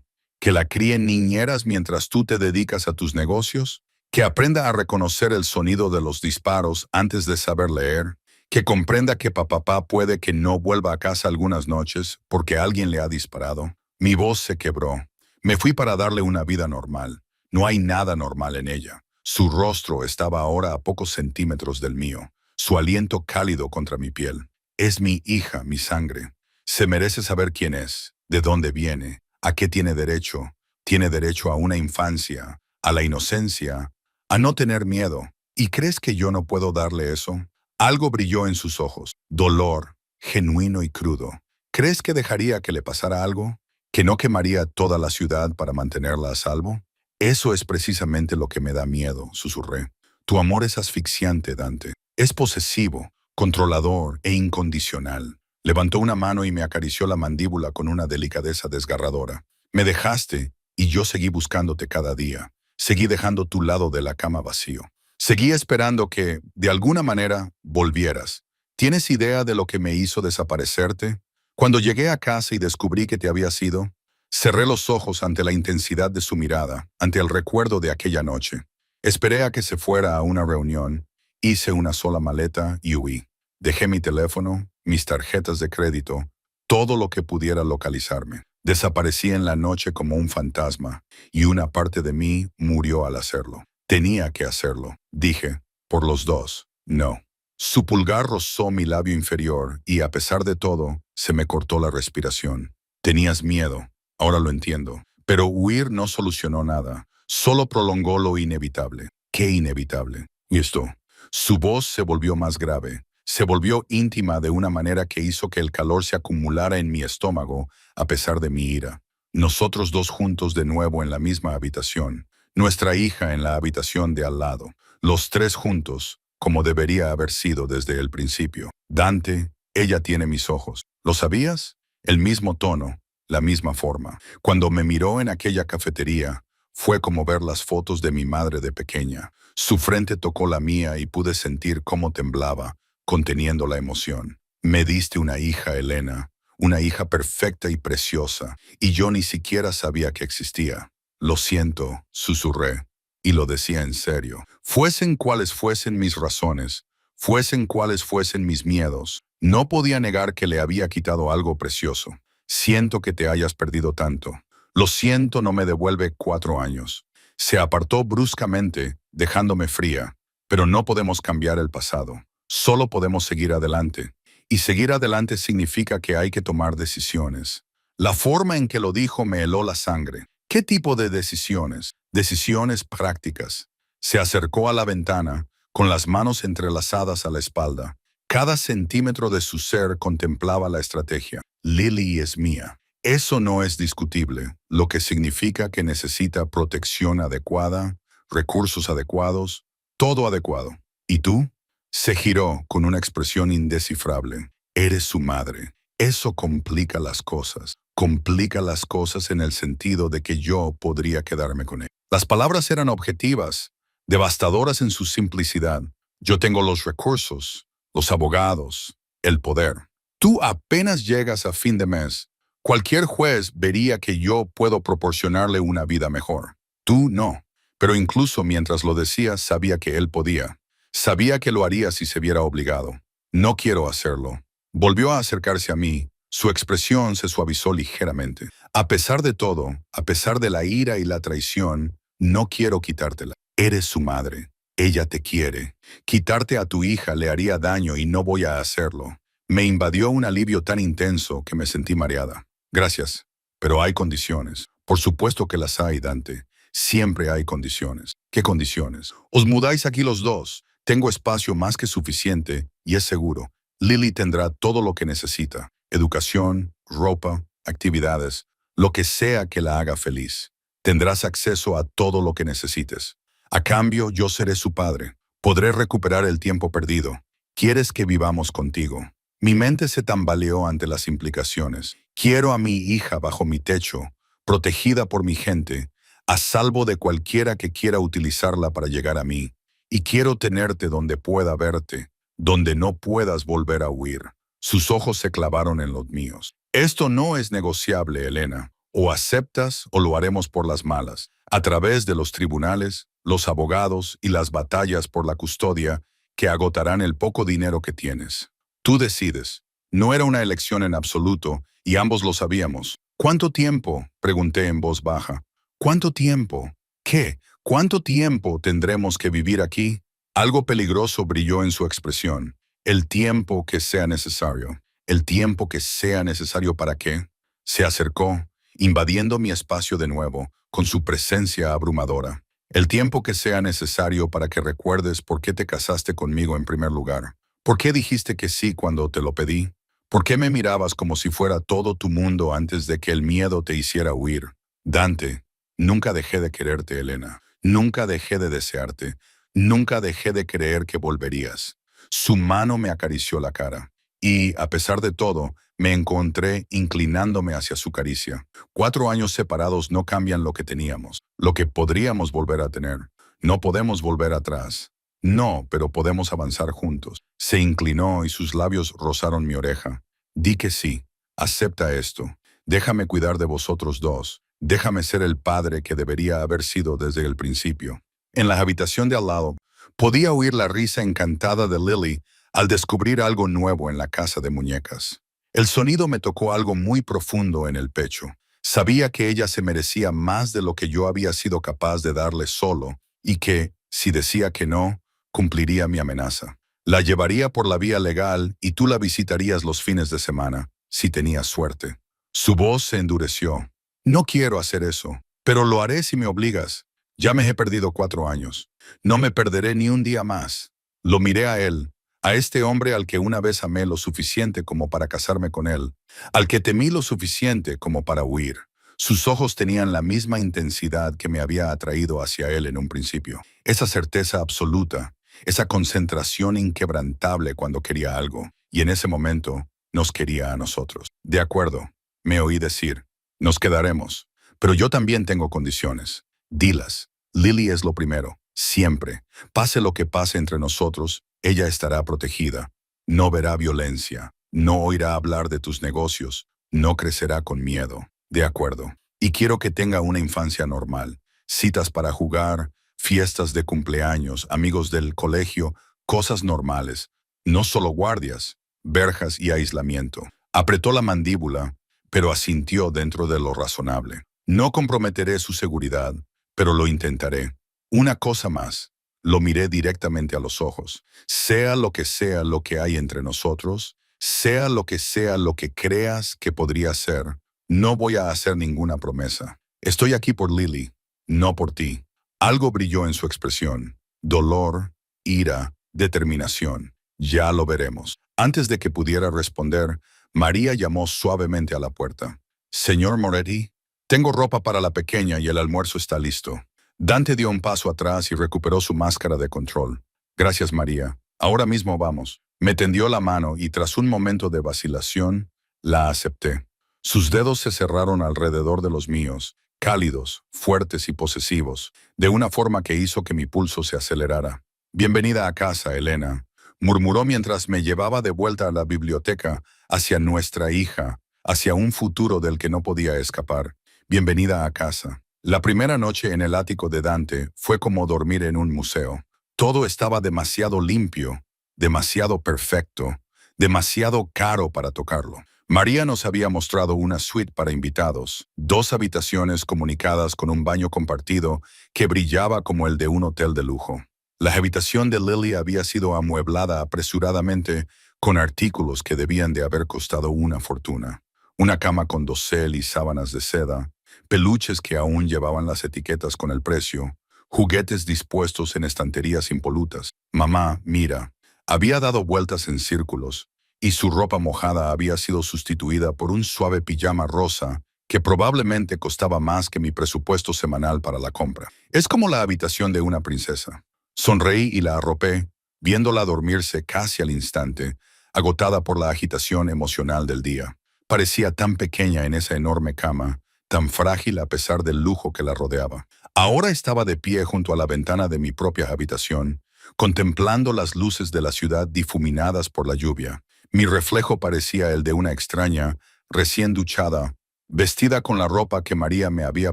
S1: la críen niñeras mientras tú te dedicas a tus negocios, que aprenda a reconocer el sonido de los disparos antes de saber leer, que comprenda que papá puede que no vuelva a casa algunas noches porque alguien le ha disparado. Mi voz se quebró. Me fui para darle una vida normal. No hay nada normal en ella. Su rostro estaba ahora a pocos centímetros del mío, su aliento cálido contra mi piel. Es mi hija, mi sangre. Se merece saber quién es, de dónde viene, a qué tiene derecho. Tiene derecho a una infancia, a la inocencia, a no tener miedo. ¿Y crees que yo no puedo darle eso? Algo brilló en sus ojos, dolor, genuino y crudo. ¿Crees que dejaría que le pasara algo? ¿Que no quemaría toda la ciudad para mantenerla a salvo? Eso es precisamente lo que me da miedo, susurré. Tu amor es asfixiante, Dante. Es posesivo, controlador e incondicional. Levantó una mano y me acarició la mandíbula con una delicadeza desgarradora. Me dejaste y yo seguí buscándote cada día. Seguí dejando tu lado de la cama vacío. Seguí esperando que, de alguna manera, volvieras. ¿Tienes idea de lo que me hizo desaparecerte? Cuando llegué a casa y descubrí que te habías ido, cerré los ojos ante la intensidad de su mirada, ante el recuerdo de aquella noche. Esperé a que se fuera a una reunión. Hice una sola maleta y huí. Dejé mi teléfono, mis tarjetas de crédito, todo lo que pudiera localizarme. Desaparecí en la noche como un fantasma, y una parte de mí murió al hacerlo. Tenía que hacerlo, dije, por los dos. No. Su pulgar rozó mi labio inferior y, a pesar de todo, se me cortó la respiración. Tenías miedo, ahora lo entiendo. Pero huir no solucionó nada, solo prolongó lo inevitable. ¿Qué inevitable? Y esto. Su voz se volvió más grave, se volvió íntima de una manera que hizo que el calor se acumulara en mi estómago a pesar de mi ira. Nosotros dos juntos de nuevo en la misma habitación, nuestra hija en la habitación de al lado, los tres juntos, como debería haber sido desde el principio. Dante, ella tiene mis ojos. ¿Lo sabías? El mismo tono, la misma forma. Cuando me miró en aquella cafetería, fue como ver las fotos de mi madre de pequeña. Su frente tocó la mía y pude sentir cómo temblaba, conteniendo la emoción. Me diste una hija, Elena, una hija perfecta y preciosa, y yo ni siquiera sabía que existía. Lo siento, susurré, y lo decía en serio. Fuesen cuales fuesen mis razones, fuesen cuales fuesen mis miedos, no podía negar que le había quitado algo precioso. Siento que te hayas perdido tanto. Lo siento, no me devuelve 4 años. Se apartó bruscamente, dejándome fría, pero no podemos cambiar el pasado. Solo podemos seguir adelante. Y seguir adelante significa que hay que tomar decisiones. La forma en que lo dijo me heló la sangre. ¿Qué tipo de decisiones? Decisiones prácticas. Se acercó a la ventana, con las manos entrelazadas a la espalda. Cada centímetro de su ser contemplaba la estrategia. Lily es mía. Eso no es discutible, lo que significa que necesita protección adecuada, recursos adecuados, todo adecuado. ¿Y tú? Se giró con una expresión indescifrable. Eres su madre. Eso complica las cosas. Complica las cosas en el sentido de que yo podría quedarme con él. Las palabras eran objetivas, devastadoras en su simplicidad. Yo tengo los recursos, los abogados, el poder. Tú apenas llegas a fin de mes. Cualquier juez vería que yo puedo proporcionarle una vida mejor. Tú no. Pero incluso mientras lo decía, sabía que él podía. Sabía que lo haría si se viera obligado. No quiero hacerlo. Volvió a acercarse a mí. Su expresión se suavizó ligeramente. A pesar de todo, a pesar de la ira y la traición, no quiero quitártela. Eres su madre. Ella te quiere. Quitarte a tu hija le haría daño y no voy a hacerlo. Me invadió un alivio tan intenso que me sentí mareada. Gracias, pero hay condiciones. Por supuesto que las hay, Dante. Siempre hay condiciones. ¿Qué condiciones? Os mudáis aquí los dos. Tengo espacio más que suficiente y es seguro. Lily tendrá todo lo que necesita. Educación, ropa, actividades, lo que sea que la haga feliz. Tendrás acceso a todo lo que necesites. A cambio, yo seré su padre. Podré recuperar el tiempo perdido. ¿Quieres que vivamos contigo? Mi mente se tambaleó ante las implicaciones. Quiero a mi hija bajo mi techo, protegida por mi gente, a salvo de cualquiera que quiera utilizarla para llegar a mí. Y quiero tenerte donde pueda verte, donde no puedas volver a huir. Sus ojos se clavaron en los míos. Esto no es negociable, Elena. O aceptas o lo haremos por las malas, a través de los tribunales, los abogados y las batallas por la custodia que agotarán el poco dinero que tienes. Tú decides. No era una elección en absoluto, y ambos lo sabíamos. ¿Cuánto tiempo? Pregunté en voz baja. ¿Cuánto tiempo? ¿Qué? ¿Cuánto tiempo tendremos que vivir aquí? Algo peligroso brilló en su expresión. El tiempo que sea necesario. ¿El tiempo que sea necesario para qué? Se acercó, invadiendo mi espacio de nuevo, con su presencia abrumadora. El tiempo que sea necesario para que recuerdes por qué te casaste conmigo en primer lugar. ¿Por qué dijiste que sí cuando te lo pedí? ¿Por qué me mirabas como si fuera todo tu mundo antes de que el miedo te hiciera huir? Dante, nunca dejé de quererte, Elena. Nunca dejé de desearte. Nunca dejé de creer que volverías. Su mano me acarició la cara. Y, a pesar de todo, me encontré inclinándome hacia su caricia. 4 años separados no cambian lo que teníamos, lo que podríamos volver a tener. No podemos volver atrás. No, pero podemos avanzar juntos. Se inclinó y sus labios rozaron mi oreja. Di que sí. Acepta esto. Déjame cuidar de vosotros dos. Déjame ser el padre que debería haber sido desde el principio. En la habitación de al lado, podía oír la risa encantada de Lily al descubrir algo nuevo en la casa de muñecas. El sonido me tocó algo muy profundo en el pecho. Sabía que ella se merecía más de lo que yo había sido capaz de darle solo, y que, si decía que no, cumpliría mi amenaza. La llevaría por la vía legal y tú la visitarías los fines de semana, si tenías suerte. Su voz se endureció. No quiero hacer eso, pero lo haré si me obligas. Ya me he perdido 4 años. No me perderé ni un día más. Lo miré a él, a este hombre al que una vez amé lo suficiente como para casarme con él, al que temí lo suficiente como para huir. Sus ojos tenían la misma intensidad que me había atraído hacia él en un principio. Esa certeza absoluta, esa concentración inquebrantable cuando quería algo, y en ese momento nos quería a nosotros. De acuerdo, me oí decir, nos quedaremos, pero yo también tengo condiciones. Dilas. Lily es lo primero, siempre. Pase lo que pase entre nosotros, ella estará protegida. No verá violencia, no oirá hablar de tus negocios, no crecerá con miedo. De acuerdo. Y quiero que tenga una infancia normal. Citas para jugar, fiestas de cumpleaños, amigos del colegio, cosas normales. No solo guardias, verjas y aislamiento. Apretó la mandíbula, pero asintió dentro de lo razonable. No comprometeré su seguridad, pero lo intentaré. Una cosa más. Lo miré directamente a los ojos. Sea lo que hay entre nosotros, sea lo que creas que podría ser, no voy a hacer ninguna promesa. Estoy aquí por Lily, no por ti. Algo brilló en su expresión. Dolor, ira, determinación. Ya lo veremos. Antes de que pudiera responder, María llamó suavemente a la puerta. Señor Moretti, tengo ropa para la pequeña y el almuerzo está listo. Dante dio un paso atrás y recuperó su máscara de control. Gracias, María. Ahora mismo vamos. Me tendió la mano y tras un momento de vacilación, la acepté. Sus dedos se cerraron alrededor de los míos, cálidos, fuertes y posesivos, de una forma que hizo que mi pulso se acelerara. Bienvenida a casa, Elena, murmuró mientras me llevaba de vuelta a la biblioteca, hacia nuestra hija, hacia un futuro del que no podía escapar. Bienvenida a casa. La primera noche en el ático de Dante fue como dormir en un museo. Todo estaba demasiado limpio, demasiado perfecto, demasiado caro para tocarlo. María nos había mostrado una suite para invitados, 2 habitaciones comunicadas con un baño compartido que brillaba como el de un hotel de lujo. La habitación de Lily había sido amueblada apresuradamente con artículos que debían de haber costado una fortuna. Una cama con dosel y sábanas de seda, peluches que aún llevaban las etiquetas con el precio, juguetes dispuestos en estanterías impolutas. Mamá, mira, había dado vueltas en círculos, y su ropa mojada había sido sustituida por un suave pijama rosa que probablemente costaba más que mi presupuesto semanal para la compra. Es como la habitación de una princesa. Sonreí y la arropé, viéndola dormirse casi al instante, agotada por la agitación emocional del día. Parecía tan pequeña en esa enorme cama, tan frágil a pesar del lujo que la rodeaba. Ahora estaba de pie junto a la ventana de mi propia habitación, contemplando las luces de la ciudad difuminadas por la lluvia. Mi reflejo parecía el de una extraña, recién duchada, vestida con la ropa que María me había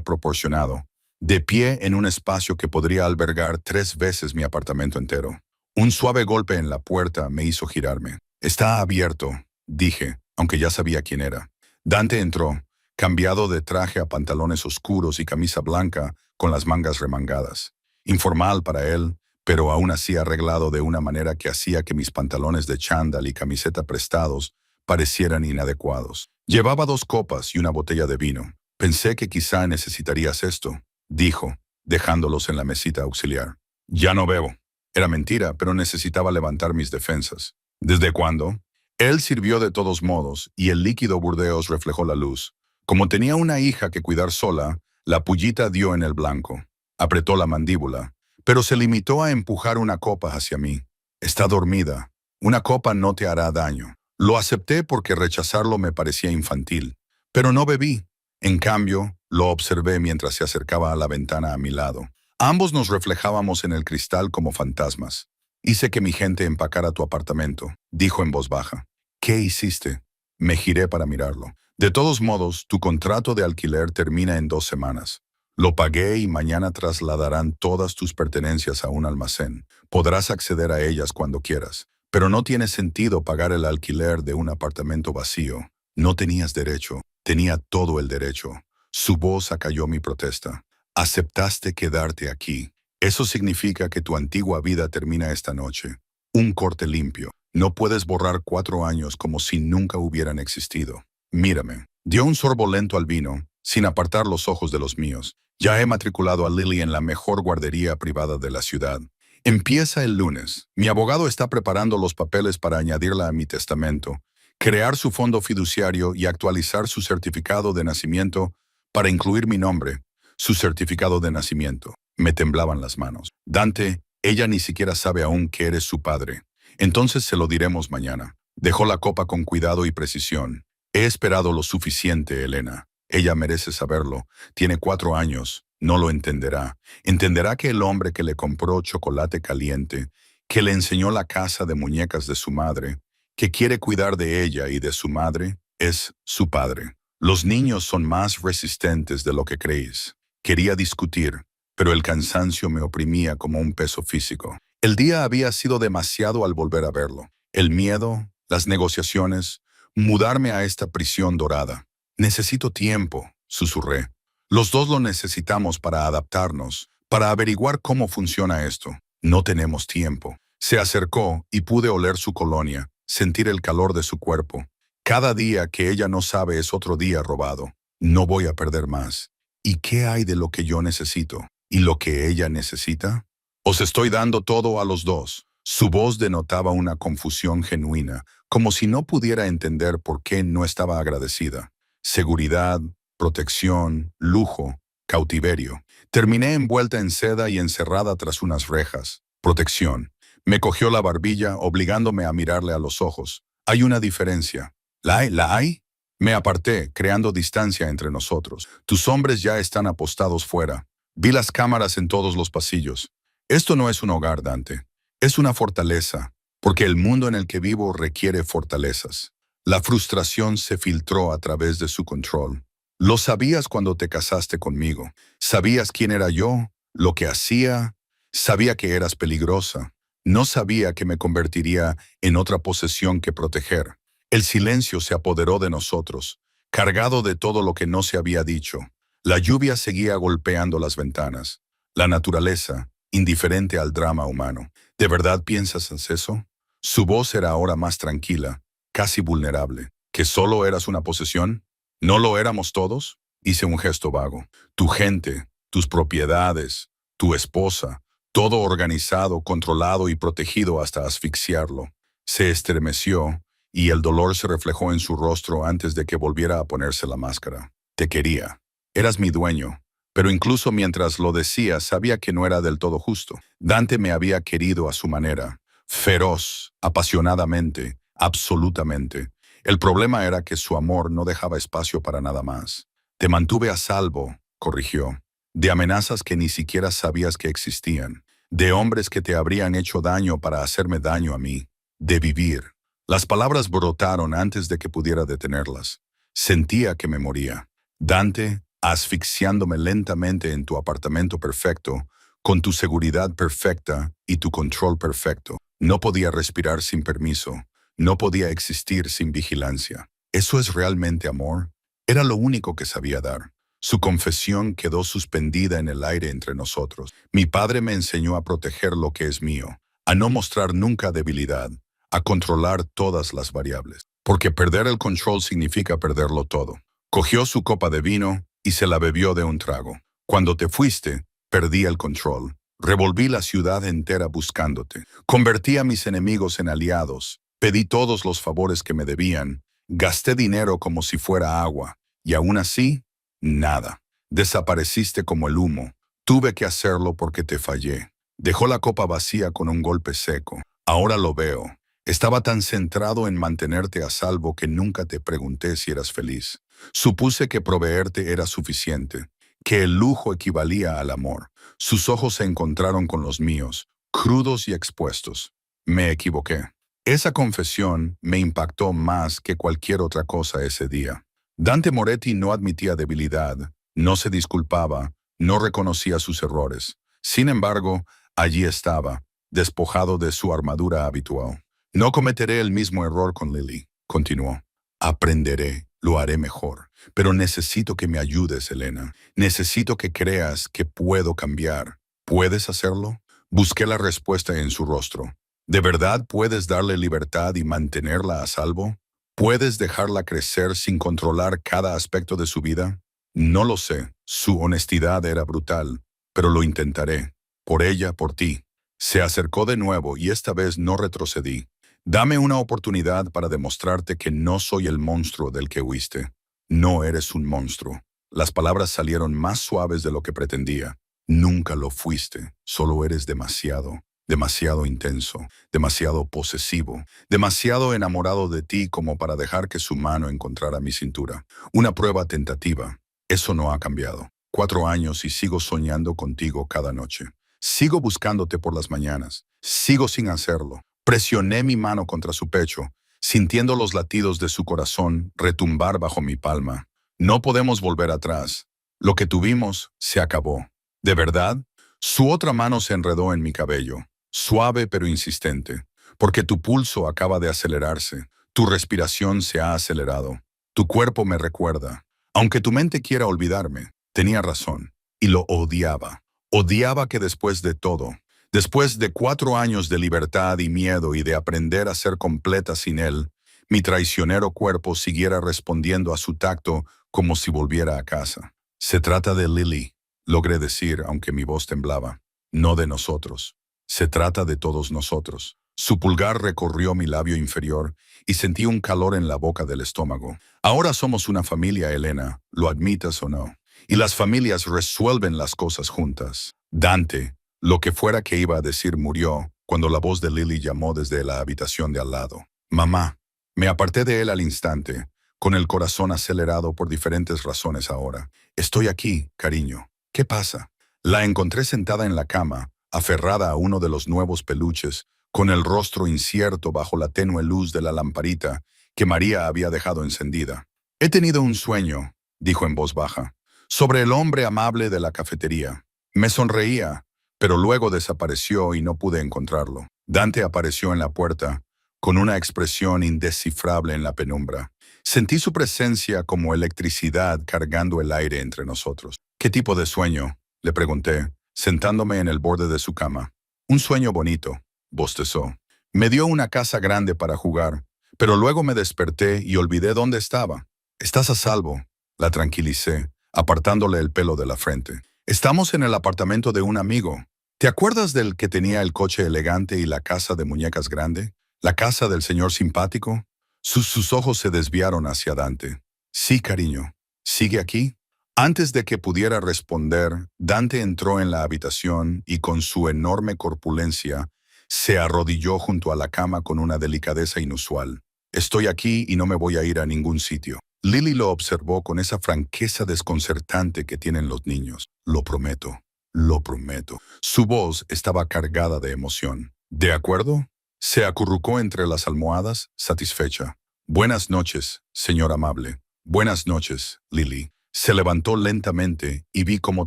S1: proporcionado, de pie en un espacio que podría albergar 3 veces mi apartamento entero. Un suave golpe en la puerta me hizo girarme. «Está abierto», dije, aunque ya sabía quién era. Dante entró, cambiado de traje a pantalones oscuros y camisa blanca con las mangas remangadas. Informal para él, pero aún así arreglado de una manera que hacía que mis pantalones de chándal y camiseta prestados parecieran inadecuados. Llevaba 2 copas y una botella de vino. «Pensé que quizá necesitarías esto», dijo, dejándolos en la mesita auxiliar. «Ya no bebo». Era mentira, pero necesitaba levantar mis defensas. ¿Desde cuándo? Él sirvió de todos modos, y el líquido burdeos reflejó la luz. Como tenía una hija que cuidar sola, la pullita dio en el blanco. Apretó la mandíbula, pero se limitó a empujar una copa hacia mí. «Está dormida. Una copa no te hará daño». Lo acepté porque rechazarlo me parecía infantil, pero no bebí. En cambio, lo observé mientras se acercaba a la ventana a mi lado. Ambos nos reflejábamos en el cristal como fantasmas. «Hice que mi gente empacara tu apartamento», dijo en voz baja. «¿Qué hiciste?» Me giré para mirarlo. «De todos modos, tu contrato de alquiler termina en 2 semanas. Lo pagué y mañana trasladarán todas tus pertenencias a un almacén. Podrás acceder a ellas cuando quieras. Pero no tiene sentido pagar el alquiler de un apartamento vacío. No tenías derecho. Tenía todo el derecho». Su voz acalló mi protesta. «Aceptaste quedarte aquí. Eso significa que tu antigua vida termina esta noche. Un corte limpio. No puedes borrar 4 años como si nunca hubieran existido. Mírame». Dio un sorbo lento al vino, sin apartar los ojos de los míos. «Ya he matriculado a Lily en la mejor guardería privada de la ciudad. Empieza el lunes. Mi abogado está preparando los papeles para añadirla a mi testamento, crear su fondo fiduciario y actualizar su certificado de nacimiento para incluir mi nombre. Su certificado de nacimiento». Me temblaban las manos. «Dante, Ella ni siquiera sabe aún que eres su padre. Entonces se lo diremos mañana. Dejó la copa con cuidado y precisión. He esperado lo suficiente, Elena. Ella merece saberlo. Tiene 4 años. No lo entenderá. Entenderá que el hombre que le compró chocolate caliente, que le enseñó la casa de muñecas de su madre, que quiere cuidar de ella y de su madre, es su padre. Los niños son más resistentes de lo que creéis. Quería discutir, pero el cansancio me oprimía como un peso físico. El día había sido demasiado al volver a verlo. El miedo, las negociaciones, mudarme a esta prisión dorada. Necesito tiempo, susurré. Los dos lo necesitamos para adaptarnos, para averiguar cómo funciona esto. No tenemos tiempo. Se acercó y pude oler su colonia, sentir el calor de su cuerpo. Cada día que ella no sabe es otro día robado. No voy a perder más. ¿Y qué hay de lo que yo necesito? ¿Y lo que ella necesita? Os estoy dando todo a los dos. Su voz denotaba una confusión genuina, como si no pudiera entender por qué no estaba agradecida. Seguridad, protección, lujo, cautiverio. Terminé envuelta en seda y encerrada tras unas rejas. Protección. Me cogió la barbilla, obligándome a mirarle a los ojos. Hay una diferencia. ¿La hay? Me aparté, creando distancia entre nosotros. Tus hombres ya están apostados fuera. Vi las cámaras en todos los pasillos. Esto no es un hogar, Dante. Es una fortaleza, porque el mundo en el que vivo requiere fortalezas. La frustración se filtró a través de su control. Lo sabías cuando te casaste conmigo. Sabías quién era yo, lo que hacía. Sabía que eras peligrosa. No sabía que me convertiría en otra posesión que proteger. El silencio se apoderó de nosotros, cargado de todo lo que no se había dicho. La lluvia seguía golpeando las ventanas. La naturaleza, indiferente al drama humano. ¿De verdad piensas en eso? Su voz era ahora más tranquila, casi vulnerable. ¿Que solo eras una posesión? ¿No lo éramos todos? Hice un gesto vago. Tu gente, tus propiedades, tu esposa, todo organizado, controlado y protegido hasta asfixiarlo. Se estremeció y el dolor se reflejó en su rostro antes de que volviera a ponerse la máscara. Te quería. Eras mi dueño. Pero incluso mientras lo decía, sabía que no era del todo justo. Dante me había querido a su manera, feroz, apasionadamente, absolutamente. El problema era que su amor no dejaba espacio para nada más. Te mantuve a salvo, corrigió, de amenazas que ni siquiera sabías que existían, de hombres que te habrían hecho daño para hacerme daño a mí, de vivir. Las palabras brotaron antes de que pudiera detenerlas. Sentía que me moría. Dante, asfixiándome lentamente en tu apartamento perfecto, con tu seguridad perfecta y tu control perfecto. No podía respirar sin permiso, no podía existir sin vigilancia. ¿Eso es realmente amor? Era lo único que sabía dar. Su confesión quedó suspendida en el aire entre nosotros. Mi padre me enseñó a proteger lo que es mío, a no mostrar nunca debilidad, a controlar todas las variables. Porque perder el control significa perderlo todo. Cogió su copa de vino y se la bebió de un trago. Cuando te fuiste, perdí el control. Revolví la ciudad entera buscándote. Convertí a mis enemigos en aliados. Pedí todos los favores que me debían. Gasté dinero como si fuera agua. Y aún así, nada. Desapareciste como el humo. Tuve que hacerlo porque te fallé. Dejó la copa vacía con un golpe seco. Ahora lo veo. Estaba tan centrado en mantenerte a salvo que nunca te pregunté si eras feliz. Supuse que proveerte era suficiente, que el lujo equivalía al amor. Sus ojos se encontraron con los míos, crudos y expuestos. Me equivoqué. Esa confesión me impactó más que cualquier otra cosa ese día. Dante Moretti no admitía debilidad, no se disculpaba, no reconocía sus errores. Sin embargo, allí estaba, despojado de su armadura habitual. No cometeré el mismo error con Lily, continuó. Aprenderé, lo haré mejor. Pero necesito que me ayudes, Elena. Necesito que creas que puedo cambiar. ¿Puedes hacerlo? Busqué la respuesta en su rostro. ¿De verdad puedes darle libertad y mantenerla a salvo? ¿Puedes dejarla crecer sin controlar cada aspecto de su vida? No lo sé. Su honestidad era brutal, pero lo intentaré. Por ella, por ti. Se acercó de nuevo y esta vez no retrocedí. Dame una oportunidad para demostrarte que no soy el monstruo del que huiste. No eres un monstruo. Las palabras salieron más suaves de lo que pretendía. Nunca lo fuiste, solo eres demasiado. demasiado intenso, demasiado posesivo, demasiado enamorado de ti como para dejar que su mano encontrara mi cintura. Una prueba tentativa. Eso no ha cambiado. 4 años y sigo soñando contigo cada noche. Sigo buscándote por las mañanas. Sigo sin hacerlo. Presioné mi mano contra su pecho, sintiendo los latidos de su corazón retumbar bajo mi palma. No podemos volver atrás. Lo que tuvimos se acabó. ¿De verdad? Su otra mano se enredó en mi cabello, suave pero insistente, porque tu pulso acaba de acelerarse, tu respiración se ha acelerado, tu cuerpo me recuerda. Aunque tu mente quiera olvidarme, tenía razón, y lo odiaba. Odiaba que después de todo, después de 4 años de libertad y miedo y de aprender a ser completa sin él, mi traicionero cuerpo siguiera respondiendo a su tacto como si volviera a casa. Se trata de Lily, logré decir, aunque mi voz temblaba. No de nosotros. Se trata de todos nosotros. Su pulgar recorrió mi labio inferior y sentí un calor en la boca del estómago. Ahora somos una familia, Elena, lo admitas o no. Y las familias resuelven las cosas juntas. Dante, lo que fuera que iba a decir, murió cuando la voz de Lily llamó desde la habitación de al lado. Mamá. Me aparté de él al instante, con el corazón acelerado por diferentes razones ahora. Estoy aquí, cariño. ¿Qué pasa? La encontré sentada en la cama, aferrada a uno de los nuevos peluches, con el rostro incierto bajo la tenue luz de la lamparita que María había dejado encendida. He tenido un sueño, dijo en voz baja, sobre el hombre amable de la cafetería. Me sonreía, pero luego desapareció y no pude encontrarlo. Dante apareció en la puerta, con una expresión indescifrable en la penumbra. Sentí su presencia como electricidad cargando el aire entre nosotros. ¿Qué tipo de sueño?, le pregunté, sentándome en el borde de su cama. Un sueño bonito, bostezó. Me dio una casa grande para jugar, pero luego me desperté y olvidé dónde estaba. Estás a salvo, la tranquilicé, apartándole el pelo de la frente. Estamos en el apartamento de un amigo. ¿Te acuerdas del que tenía el coche elegante y la casa de muñecas grande? ¿La casa del señor simpático? Sus ojos se desviaron hacia Dante. Sí, cariño. ¿Sigue aquí? Antes de que pudiera responder, Dante entró en la habitación y con su enorme corpulencia se arrodilló junto a la cama con una delicadeza inusual. Estoy aquí y no me voy a ir a ningún sitio. Lily lo observó con esa franqueza desconcertante que tienen los niños. Lo prometo, lo prometo. Su voz estaba cargada de emoción. ¿De acuerdo? Se acurrucó entre las almohadas, satisfecha. Buenas noches, señor amable. Buenas noches, Lily. Se levantó lentamente y vi cómo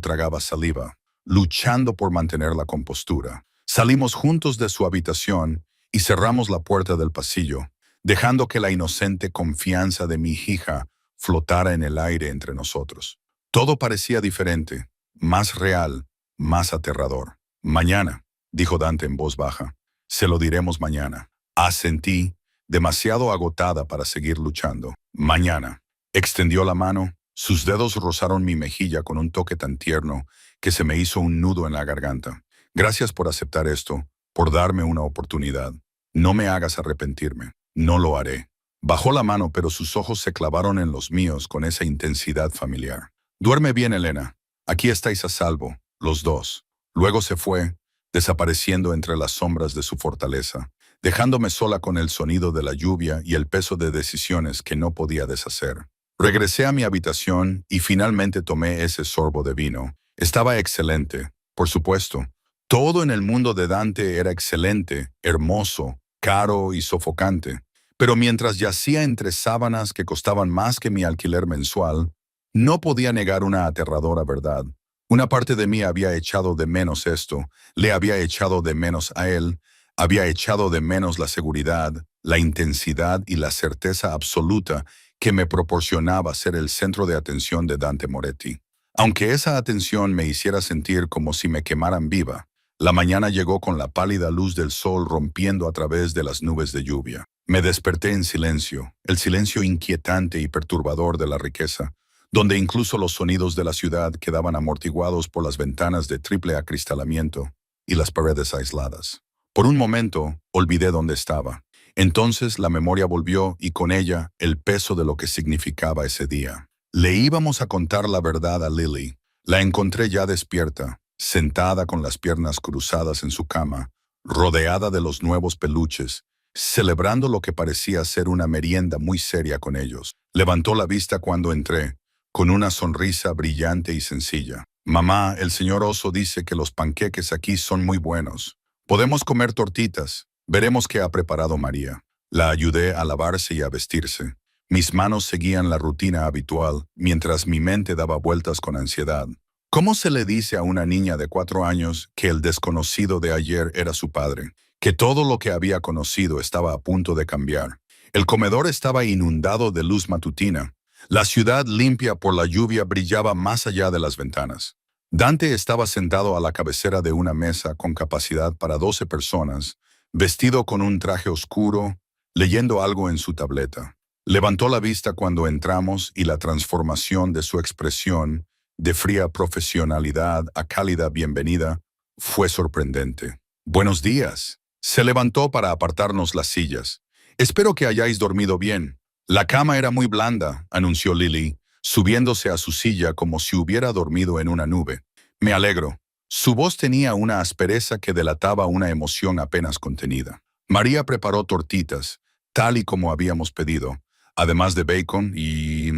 S1: tragaba saliva, luchando por mantener la compostura. Salimos juntos de su habitación y cerramos la puerta del pasillo, dejando que la inocente confianza de mi hija flotara en el aire entre nosotros. Todo parecía diferente, más real, más aterrador. Mañana, dijo Dante en voz baja. Se lo diremos mañana. Asentí, demasiado agotada para seguir luchando. Mañana. Extendió la mano. Sus dedos rozaron mi mejilla con un toque tan tierno que se me hizo un nudo en la garganta. Gracias por aceptar esto, por darme una oportunidad. No me hagas arrepentirme. No lo haré. Bajó la mano, pero sus ojos se clavaron en los míos con esa intensidad familiar. Duerme bien, Elena. Aquí estáis a salvo, los dos. Luego se fue, desapareciendo entre las sombras de su fortaleza, dejándome sola con el sonido de la lluvia y el peso de decisiones que no podía deshacer. Regresé a mi habitación y finalmente tomé ese sorbo de vino. Estaba excelente, por supuesto. Todo en el mundo de Dante era excelente, hermoso, caro y sofocante. Pero mientras yacía entre sábanas que costaban más que mi alquiler mensual, no podía negar una aterradora verdad. Una parte de mí había echado de menos esto, le había echado de menos a él, había echado de menos la seguridad, la intensidad y la certeza absoluta que me proporcionaba ser el centro de atención de Dante Moretti. Aunque esa atención me hiciera sentir como si me quemaran viva, la mañana llegó con la pálida luz del sol rompiendo a través de las nubes de lluvia. Me desperté en silencio, el silencio inquietante y perturbador de la riqueza, donde incluso los sonidos de la ciudad quedaban amortiguados por las ventanas de triple acristalamiento y las paredes aisladas. Por un momento, olvidé dónde estaba. Entonces la memoria volvió y con ella el peso de lo que significaba ese día. Le íbamos a contar la verdad a Lily. La encontré ya despierta, sentada con las piernas cruzadas en su cama, rodeada de los nuevos peluches, celebrando lo que parecía ser una merienda muy seria con ellos. Levantó la vista cuando entré, con una sonrisa brillante y sencilla. Mamá, el señor Oso dice que los panqueques aquí son muy buenos. Podemos comer tortitas. Veremos qué ha preparado María. La ayudé a lavarse y a vestirse. Mis manos seguían la rutina habitual, mientras mi mente daba vueltas con ansiedad. ¿Cómo se le dice a una niña de 4 años que el desconocido de ayer era su padre? Que todo lo que había conocido estaba a punto de cambiar. El comedor estaba inundado de luz matutina. La ciudad limpia por la lluvia brillaba más allá de las ventanas. Dante estaba sentado a la cabecera de una mesa con capacidad para 12 personas, vestido con un traje oscuro, leyendo algo en su tableta. Levantó la vista cuando entramos y la transformación de su expresión, de fría profesionalidad a cálida bienvenida, fue sorprendente. Buenos días. Se levantó para apartarnos las sillas. Espero que hayáis dormido bien. La cama era muy blanda, anunció Lily, subiéndose a su silla como si hubiera dormido en una nube. Me alegro. Su voz tenía una aspereza que delataba una emoción apenas contenida. María preparó tortitas, tal y como habíamos pedido, además de bacon y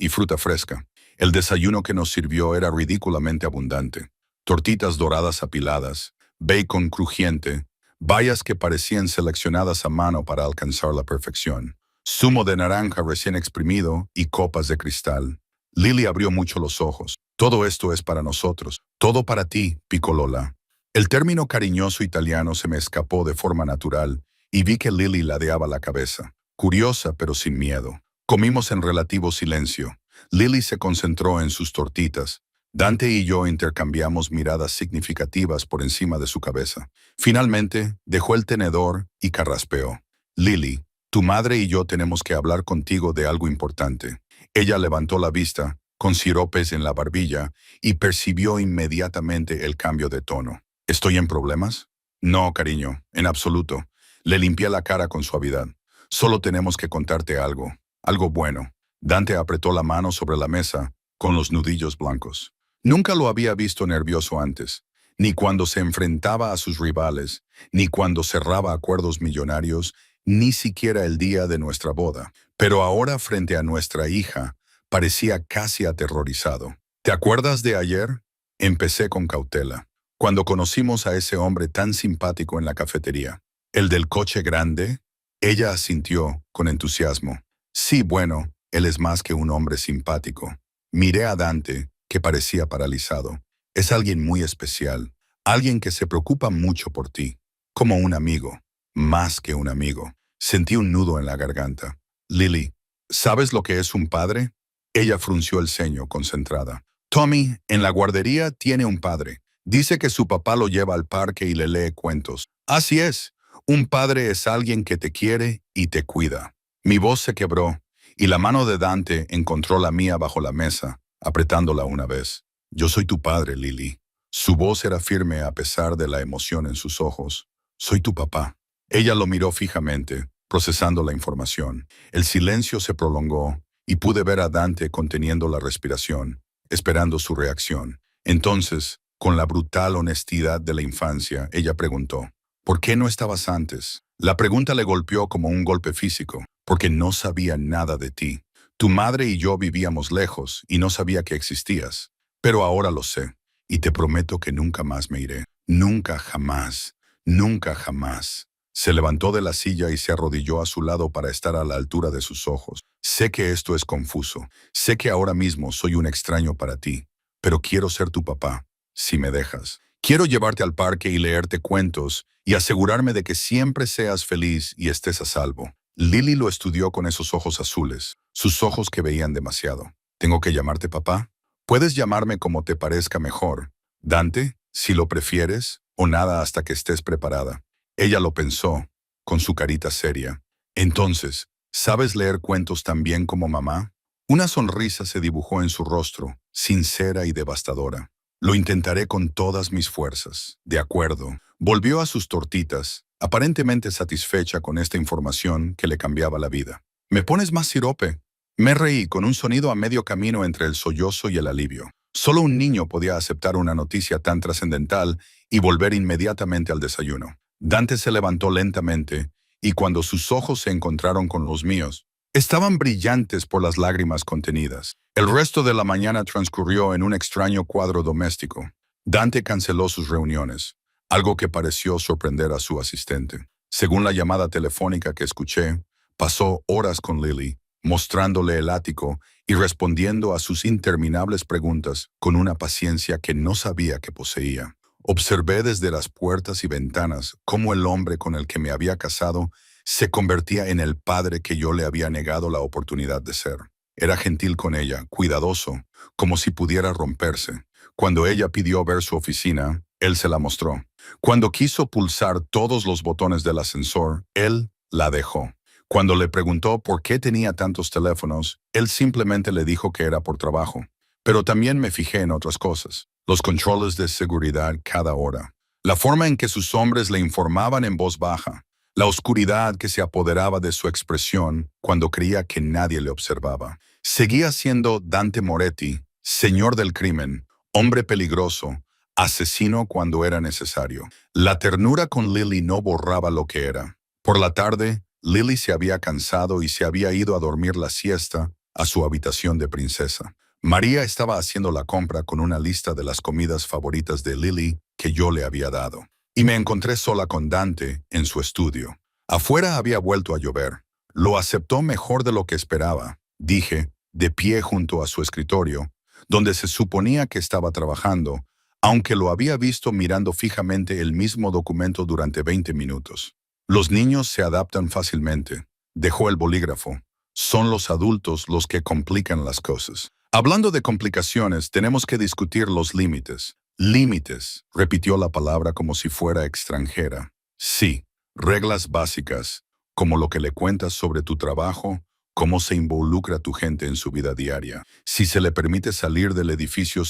S1: fruta fresca. El desayuno que nos sirvió era ridículamente abundante. Tortitas doradas apiladas, bacon crujiente, bayas que parecían seleccionadas a mano para alcanzar la perfección, zumo de naranja recién exprimido y copas de cristal. Lily abrió mucho los ojos. Todo esto es para nosotros. Todo para ti, picó Lola. El término cariñoso italiano se me escapó de forma natural y vi que Lily ladeaba la cabeza, curiosa pero sin miedo. Comimos en relativo silencio. Lily se concentró en sus tortitas. Dante y yo intercambiamos miradas significativas por encima de su cabeza. Finalmente, dejó el tenedor y carraspeó. Lily, tu madre y yo tenemos que hablar contigo de algo importante. Ella levantó la vista, con siropes en la barbilla, y percibió inmediatamente el cambio de tono. ¿Estoy en problemas? No, cariño, en absoluto. Le limpié la cara con suavidad. Solo tenemos que contarte algo, algo bueno. Dante apretó la mano sobre la mesa, con los nudillos blancos. Nunca lo había visto nervioso antes, ni cuando se enfrentaba a sus rivales, ni cuando cerraba acuerdos millonarios, ni siquiera el día de nuestra boda. Pero ahora, frente a nuestra hija, parecía casi aterrorizado. ¿Te acuerdas de ayer? Empecé con cautela. Cuando conocimos a ese hombre tan simpático en la cafetería. ¿El del coche grande? Ella asintió con entusiasmo. Sí, bueno, él es más que un hombre simpático. Miré a Dante, que parecía paralizado. Es alguien muy especial, alguien que se preocupa mucho por ti, como un amigo, más que un amigo. Sentí un nudo en la garganta. Lily, ¿sabes lo que es un padre? Ella frunció el ceño, concentrada. Tommy, en la guardería, tiene un padre. Dice que su papá lo lleva al parque y le lee cuentos. Así es, un padre es alguien que te quiere y te cuida. Mi voz se quebró, y la mano de Dante encontró la mía bajo la mesa, apretándola una vez. Yo soy tu padre, Lily. Su voz era firme a pesar de la emoción en sus ojos. Soy tu papá. Ella lo miró fijamente, procesando la información. El silencio se prolongó, y pude ver a Dante conteniendo la respiración, esperando su reacción. Entonces, con la brutal honestidad de la infancia, ella preguntó, ¿por qué no estabas antes? La pregunta le golpeó como un golpe físico, porque no sabía nada de ti. Tu madre y yo vivíamos lejos y no sabía que existías. Pero ahora lo sé, y te prometo que nunca más me iré. Nunca jamás, nunca jamás. Se levantó de la silla y se arrodilló a su lado para estar a la altura de sus ojos. Sé que esto es confuso. Sé que ahora mismo soy un extraño para ti, pero quiero ser tu papá, si me dejas. Quiero llevarte al parque y leerte cuentos y asegurarme de que siempre seas feliz y estés a salvo. Lily lo estudió con esos ojos azules, sus ojos que veían demasiado. ¿Tengo que llamarte papá? Puedes llamarme como te parezca mejor. Dante, si lo prefieres, o nada hasta que estés preparada. Ella lo pensó, con su carita seria. Entonces, ¿sabes leer cuentos tan bien como mamá? Una sonrisa se dibujó en su rostro, sincera y devastadora. Lo intentaré con todas mis fuerzas. De acuerdo. Volvió a sus tortitas, aparentemente satisfecha con esta información que le cambiaba la vida. ¿Me pones más sirope? Me reí con un sonido a medio camino entre el sollozo y el alivio. Solo un niño podía aceptar una noticia tan trascendental y volver inmediatamente al desayuno. Dante se levantó lentamente, y cuando sus ojos se encontraron con los míos, estaban brillantes por las lágrimas contenidas. El resto de la mañana transcurrió en un extraño cuadro doméstico. Dante canceló sus reuniones, algo que pareció sorprender a su asistente. Según la llamada telefónica que escuché, pasó horas con Lily, mostrándole el ático y respondiendo a sus interminables preguntas con una paciencia que no sabía que poseía. Observé desde las puertas y ventanas cómo el hombre con el que me había casado se convertía en el padre que yo le había negado la oportunidad de ser. Era gentil con ella, cuidadoso, como si pudiera romperse. Cuando ella pidió ver su oficina, él se la mostró. Cuando quiso pulsar todos los botones del ascensor, él la dejó. Cuando le preguntó por qué tenía tantos teléfonos, él simplemente le dijo que era por trabajo. Pero también me fijé en otras cosas. Los controles de seguridad cada hora. La forma en que sus hombres le informaban en voz baja. La oscuridad que se apoderaba de su expresión cuando creía que nadie le observaba. Seguía siendo Dante Moretti, señor del crimen, hombre peligroso, asesino cuando era necesario. La ternura con Lily no borraba lo que era. Por la tarde, Lily se había cansado y se había ido a dormir la siesta a su habitación de princesa. María estaba haciendo la compra con una lista de las comidas favoritas de Lily que yo le había dado. Y me encontré sola con Dante en su estudio. Afuera había vuelto a llover. Lo aceptó mejor de lo que esperaba, dije, de pie junto a su escritorio, donde se suponía que estaba trabajando, aunque lo había visto mirando fijamente el mismo documento durante 20 minutos. Los niños se adaptan fácilmente. Dejó el bolígrafo. Son los adultos los que complican las cosas. Hablando de complicaciones, tenemos que discutir los límites. Límites, repitió la palabra como si fuera extranjera. Sí, reglas básicas, como lo que le cuentas sobre tu trabajo, cómo se involucra tu gente en su vida diaria. Si se le permite salir del edificio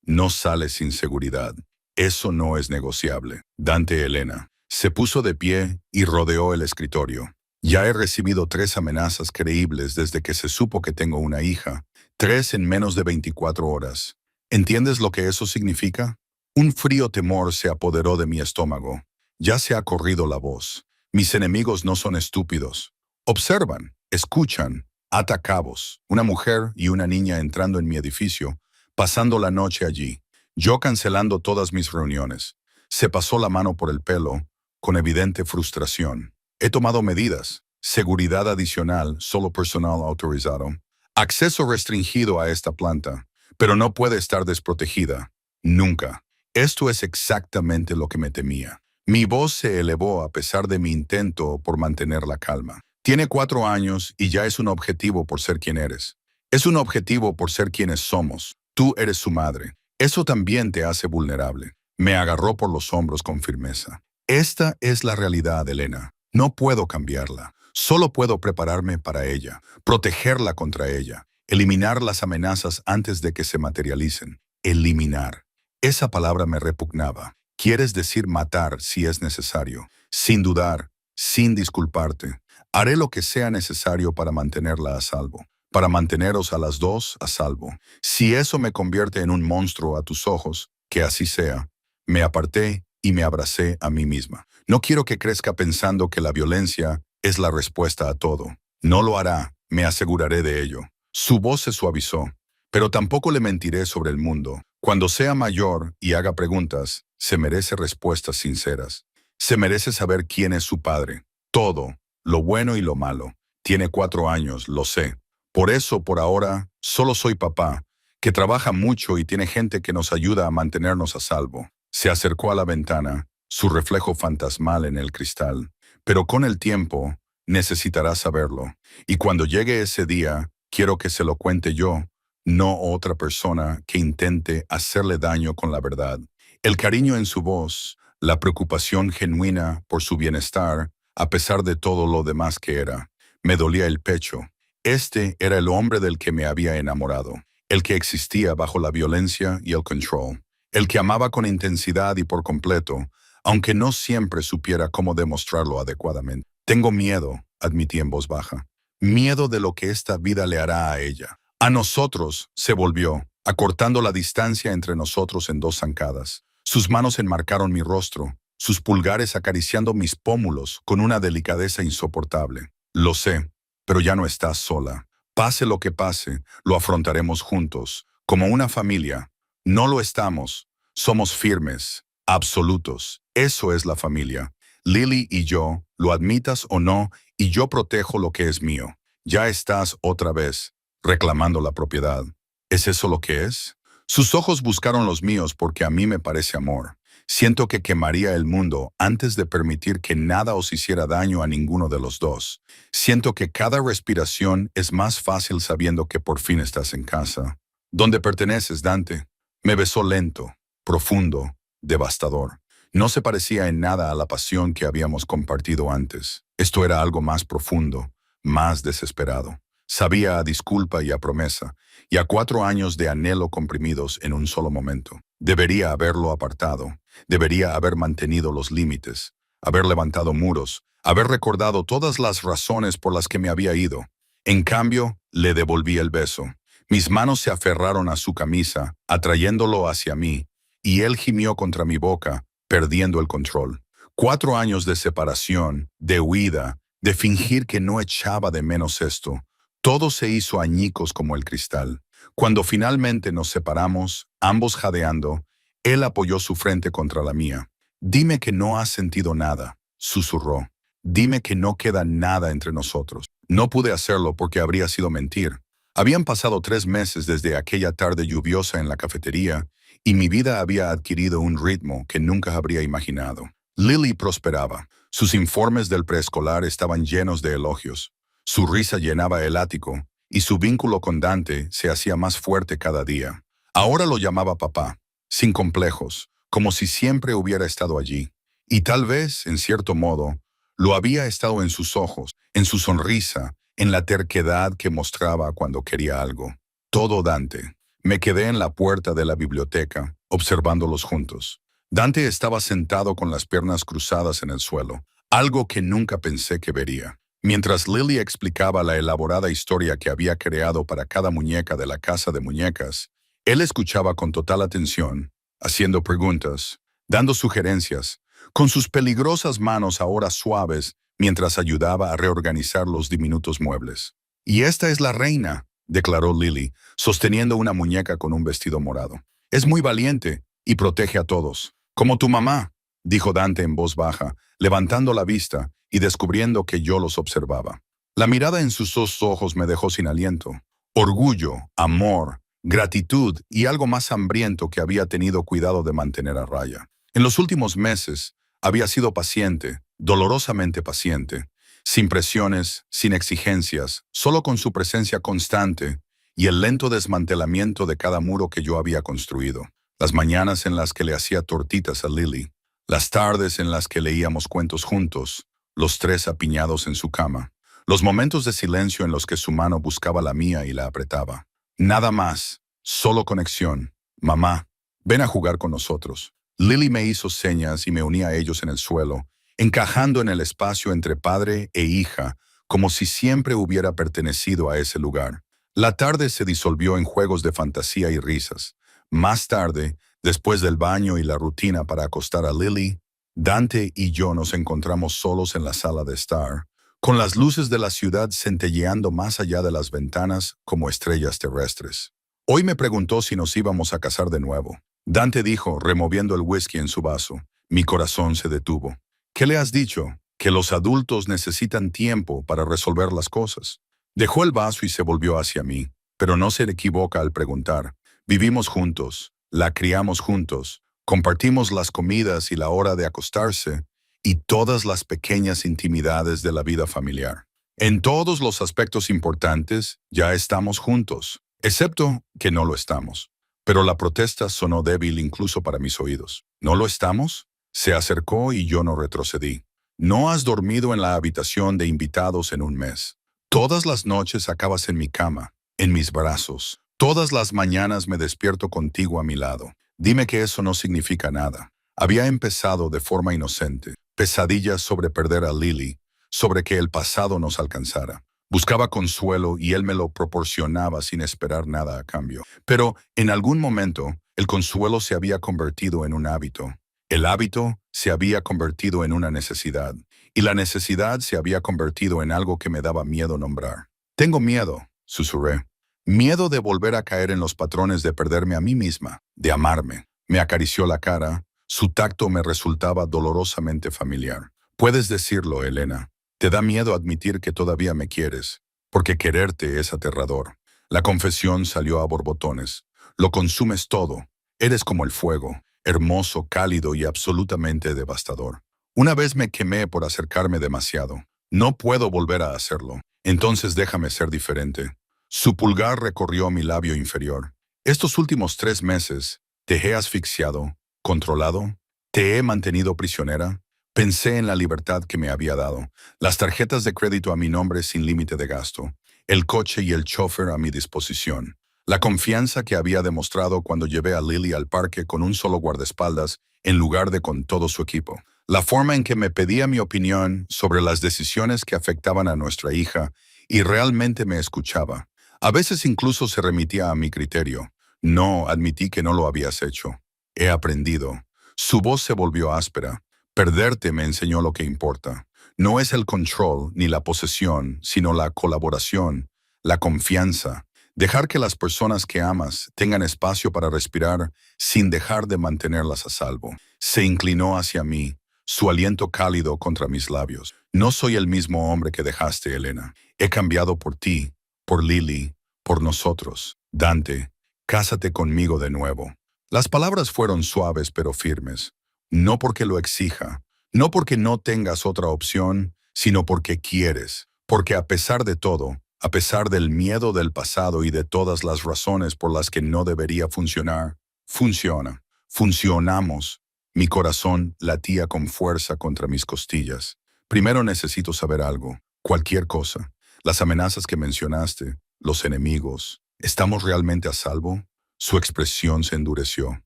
S1: no sale sin seguridad. Eso no es negociable. Dante Elena se puso de pie y rodeó el escritorio. Ya he recibido 3 amenazas creíbles desde que se supo que tengo una hija. 3 en menos de 24 horas. ¿Entiendes lo que eso significa? Un frío temor se apoderó de mi estómago. Ya se ha corrido la voz. Mis enemigos no son estúpidos. Observan, escuchan, ata cabos, una mujer y una niña entrando en mi edificio, pasando la noche allí, yo cancelando todas mis reuniones. Se pasó la mano por el pelo, con evidente frustración. He tomado medidas, seguridad adicional, solo personal autorizado, acceso restringido a esta planta, pero no puede estar desprotegida, nunca. Esto es exactamente lo que me temía. Mi voz se elevó a pesar de mi intento por mantener la calma. Tiene 4 años y ya es un objetivo por ser quien eres. Es un objetivo por ser quienes somos. Tú eres su madre. Eso también te hace vulnerable. Me agarró por los hombros con firmeza. Esta es la realidad, Elena. No puedo cambiarla. Solo puedo prepararme para ella, protegerla contra ella, eliminar las amenazas antes de que se materialicen. Eliminar. Esa palabra me repugnaba. Quieres decir matar si es necesario, sin dudar, sin disculparte. Haré lo que sea necesario para mantenerla a salvo, para manteneros a las dos a salvo. Si eso me convierte en un monstruo a tus ojos, que así sea. Me aparté y me abracé a mí misma. No quiero que crezca pensando que la violencia es la respuesta a todo. No lo hará, me aseguraré de ello. Su voz se suavizó, pero tampoco le mentiré sobre el mundo. Cuando sea mayor y haga preguntas, se merece respuestas sinceras. Se merece saber quién es su padre. Todo, lo bueno y lo malo. Tiene 4 años, lo sé. Por eso, por ahora, solo soy papá, que trabaja mucho y tiene gente que nos ayuda a mantenernos a salvo. Se acercó a la ventana, su reflejo fantasmal en el cristal. Pero con el tiempo, necesitará saberlo. Y cuando llegue ese día, quiero que se lo cuente yo, no otra persona que intente hacerle daño con la verdad. El cariño en su voz, la preocupación genuina por su bienestar, a pesar de todo lo demás que era. Me dolía el pecho. Este era el hombre del que me había enamorado, el que existía bajo la violencia y el control, el que amaba con intensidad y por completo, aunque no siempre supiera cómo demostrarlo adecuadamente. Tengo miedo, admití en voz baja. Miedo de lo que esta vida le hará a ella. A nosotros, se volvió, acortando la distancia entre nosotros en 2 zancadas. Sus manos enmarcaron mi rostro, sus pulgares acariciando mis pómulos con una delicadeza insoportable. Lo sé, pero ya no estás sola. Pase lo que pase, lo afrontaremos juntos, como una familia. No lo estamos. Somos firmes, absolutos. Eso es la familia. Lily y yo, lo admitas o no, y yo protejo lo que es mío. Ya estás otra vez, reclamando la propiedad. ¿Es eso lo que es? Sus ojos buscaron los míos porque a mí me parece amor. Siento que quemaría el mundo antes de permitir que nada os hiciera daño a ninguno de los dos. Siento que cada respiración es más fácil sabiendo que por fin estás en casa. ¿Dónde perteneces, Dante? Me besó lento, profundo, devastador. No se parecía en nada a la pasión que habíamos compartido antes. Esto era algo más profundo, más desesperado. Sabía a disculpa y a promesa, y a 4 años de anhelo comprimidos en un solo momento. Debería haberlo apartado, debería haber mantenido los límites, haber levantado muros, haber recordado todas las razones por las que me había ido. En cambio, le devolví el beso. Mis manos se aferraron a su camisa, atrayéndolo hacia mí, y él gimió contra mi boca, perdiendo el control. 4 años de separación, de huida, de fingir que no echaba de menos esto. Todo se hizo añicos como el cristal. Cuando finalmente nos separamos, ambos jadeando, él apoyó su frente contra la mía. Dime que no has sentido nada, susurró. Dime que no queda nada entre nosotros. No pude hacerlo porque habría sido mentir. Habían pasado 3 meses desde aquella tarde lluviosa en la cafetería y mi vida había adquirido un ritmo que nunca habría imaginado. Lily prosperaba. Sus informes del preescolar estaban llenos de elogios. Su risa llenaba el ático y su vínculo con Dante se hacía más fuerte cada día. Ahora lo llamaba papá, sin complejos, como si siempre hubiera estado allí. Y tal vez, en cierto modo, lo había estado en sus ojos, en su sonrisa, en la terquedad que mostraba cuando quería algo. Todo Dante. Me quedé en la puerta de la biblioteca, observándolos juntos. Dante estaba sentado con las piernas cruzadas en el suelo, algo que nunca pensé que vería. Mientras Lily explicaba la elaborada historia que había creado para cada muñeca de la casa de muñecas, él escuchaba con total atención, haciendo preguntas, dando sugerencias, con sus peligrosas manos ahora suaves mientras ayudaba a reorganizar los diminutos muebles. «Y esta es la reina», declaró Lily, sosteniendo una muñeca con un vestido morado. «Es muy valiente y protege a todos. Como tu mamá», dijo Dante en voz baja, levantando la vista y descubriendo que yo los observaba. La mirada en sus 2 ojos me dejó sin aliento. Orgullo, amor, gratitud y algo más hambriento que había tenido cuidado de mantener a raya. En los últimos meses había sido paciente, dolorosamente paciente, sin presiones, sin exigencias, solo con su presencia constante y el lento desmantelamiento de cada muro que yo había construido. Las mañanas en las que le hacía tortitas a Lily, las tardes en las que leíamos cuentos juntos, los 3 apiñados en su cama, los momentos de silencio en los que su mano buscaba la mía y la apretaba. Nada más, solo conexión. «Mamá, ven a jugar con nosotros». Lily me hizo señas y me uní a ellos en el suelo, encajando en el espacio entre padre e hija, como si siempre hubiera pertenecido a ese lugar. La tarde se disolvió en juegos de fantasía y risas. Más tarde, después del baño y la rutina para acostar a Lily, Dante y yo nos encontramos solos en la sala de estar, con las luces de la ciudad centelleando más allá de las ventanas como estrellas terrestres. Hoy me preguntó si nos íbamos a casar de nuevo. Dante dijo, removiendo el whisky en su vaso. Mi corazón se detuvo. «¿Qué le has dicho?» «Que los adultos necesitan tiempo para resolver las cosas». Dejó el vaso y se volvió hacia mí, pero no se equivoca al preguntar. Vivimos juntos, la criamos juntos, compartimos las comidas y la hora de acostarse y todas las pequeñas intimidades de la vida familiar. En todos los aspectos importantes ya estamos juntos, excepto que no lo estamos. Pero la protesta sonó débil incluso para mis oídos. ¿No lo estamos? Se acercó y yo no retrocedí. No has dormido en la habitación de invitados en un mes. Todas las noches acabas en mi cama, en mis brazos. Todas las mañanas me despierto contigo a mi lado. Dime que eso no significa nada. Había empezado de forma inocente. Pesadillas sobre perder a Lily, sobre que el pasado nos alcanzara. Buscaba consuelo y él me lo proporcionaba sin esperar nada a cambio. Pero en algún momento, el consuelo se había convertido en un hábito. El hábito se había convertido en una necesidad. Y la necesidad se había convertido en algo que me daba miedo nombrar. Tengo miedo, susurré. Miedo de volver a caer en los patrones de perderme a mí misma, de amarme. Me acarició la cara. Su tacto me resultaba dolorosamente familiar. Puedes decirlo, Elena. Te da miedo admitir que todavía me quieres, porque quererte es aterrador. La confesión salió a borbotones. Lo consumes todo. Eres como el fuego, hermoso, cálido y absolutamente devastador. Una vez me quemé por acercarme demasiado. No puedo volver a hacerlo. Entonces déjame ser diferente. Su pulgar recorrió mi labio inferior. Estos últimos 3 meses, te he asfixiado, controlado, te he mantenido prisionera. Pensé en la libertad que me había dado, las tarjetas de crédito a mi nombre sin límite de gasto, el coche y el chofer a mi disposición, la confianza que había demostrado cuando llevé a Lily al parque con un solo guardaespaldas en lugar de con todo su equipo, la forma en que me pedía mi opinión sobre las decisiones que afectaban a nuestra hija y realmente me escuchaba. A veces incluso se remitía a mi criterio. No, admití que no lo habías hecho. He aprendido. Su voz se volvió áspera. Perderte me enseñó lo que importa. No es el control ni la posesión, sino la colaboración, la confianza. Dejar que las personas que amas tengan espacio para respirar sin dejar de mantenerlas a salvo. Se inclinó hacia mí, su aliento cálido contra mis labios. No soy el mismo hombre que dejaste, Elena. He cambiado por ti, por Lily, por nosotros. Dante, cásate conmigo de nuevo. Las palabras fueron suaves pero firmes. No porque lo exija, no porque no tengas otra opción, sino porque quieres, porque a pesar de todo, a pesar del miedo del pasado y de todas las razones por las que no debería funcionar, funciona. Funcionamos. Mi corazón latía con fuerza contra mis costillas. Primero necesito saber algo, cualquier cosa. Las amenazas que mencionaste, los enemigos. ¿Estamos realmente a salvo? Su expresión se endureció.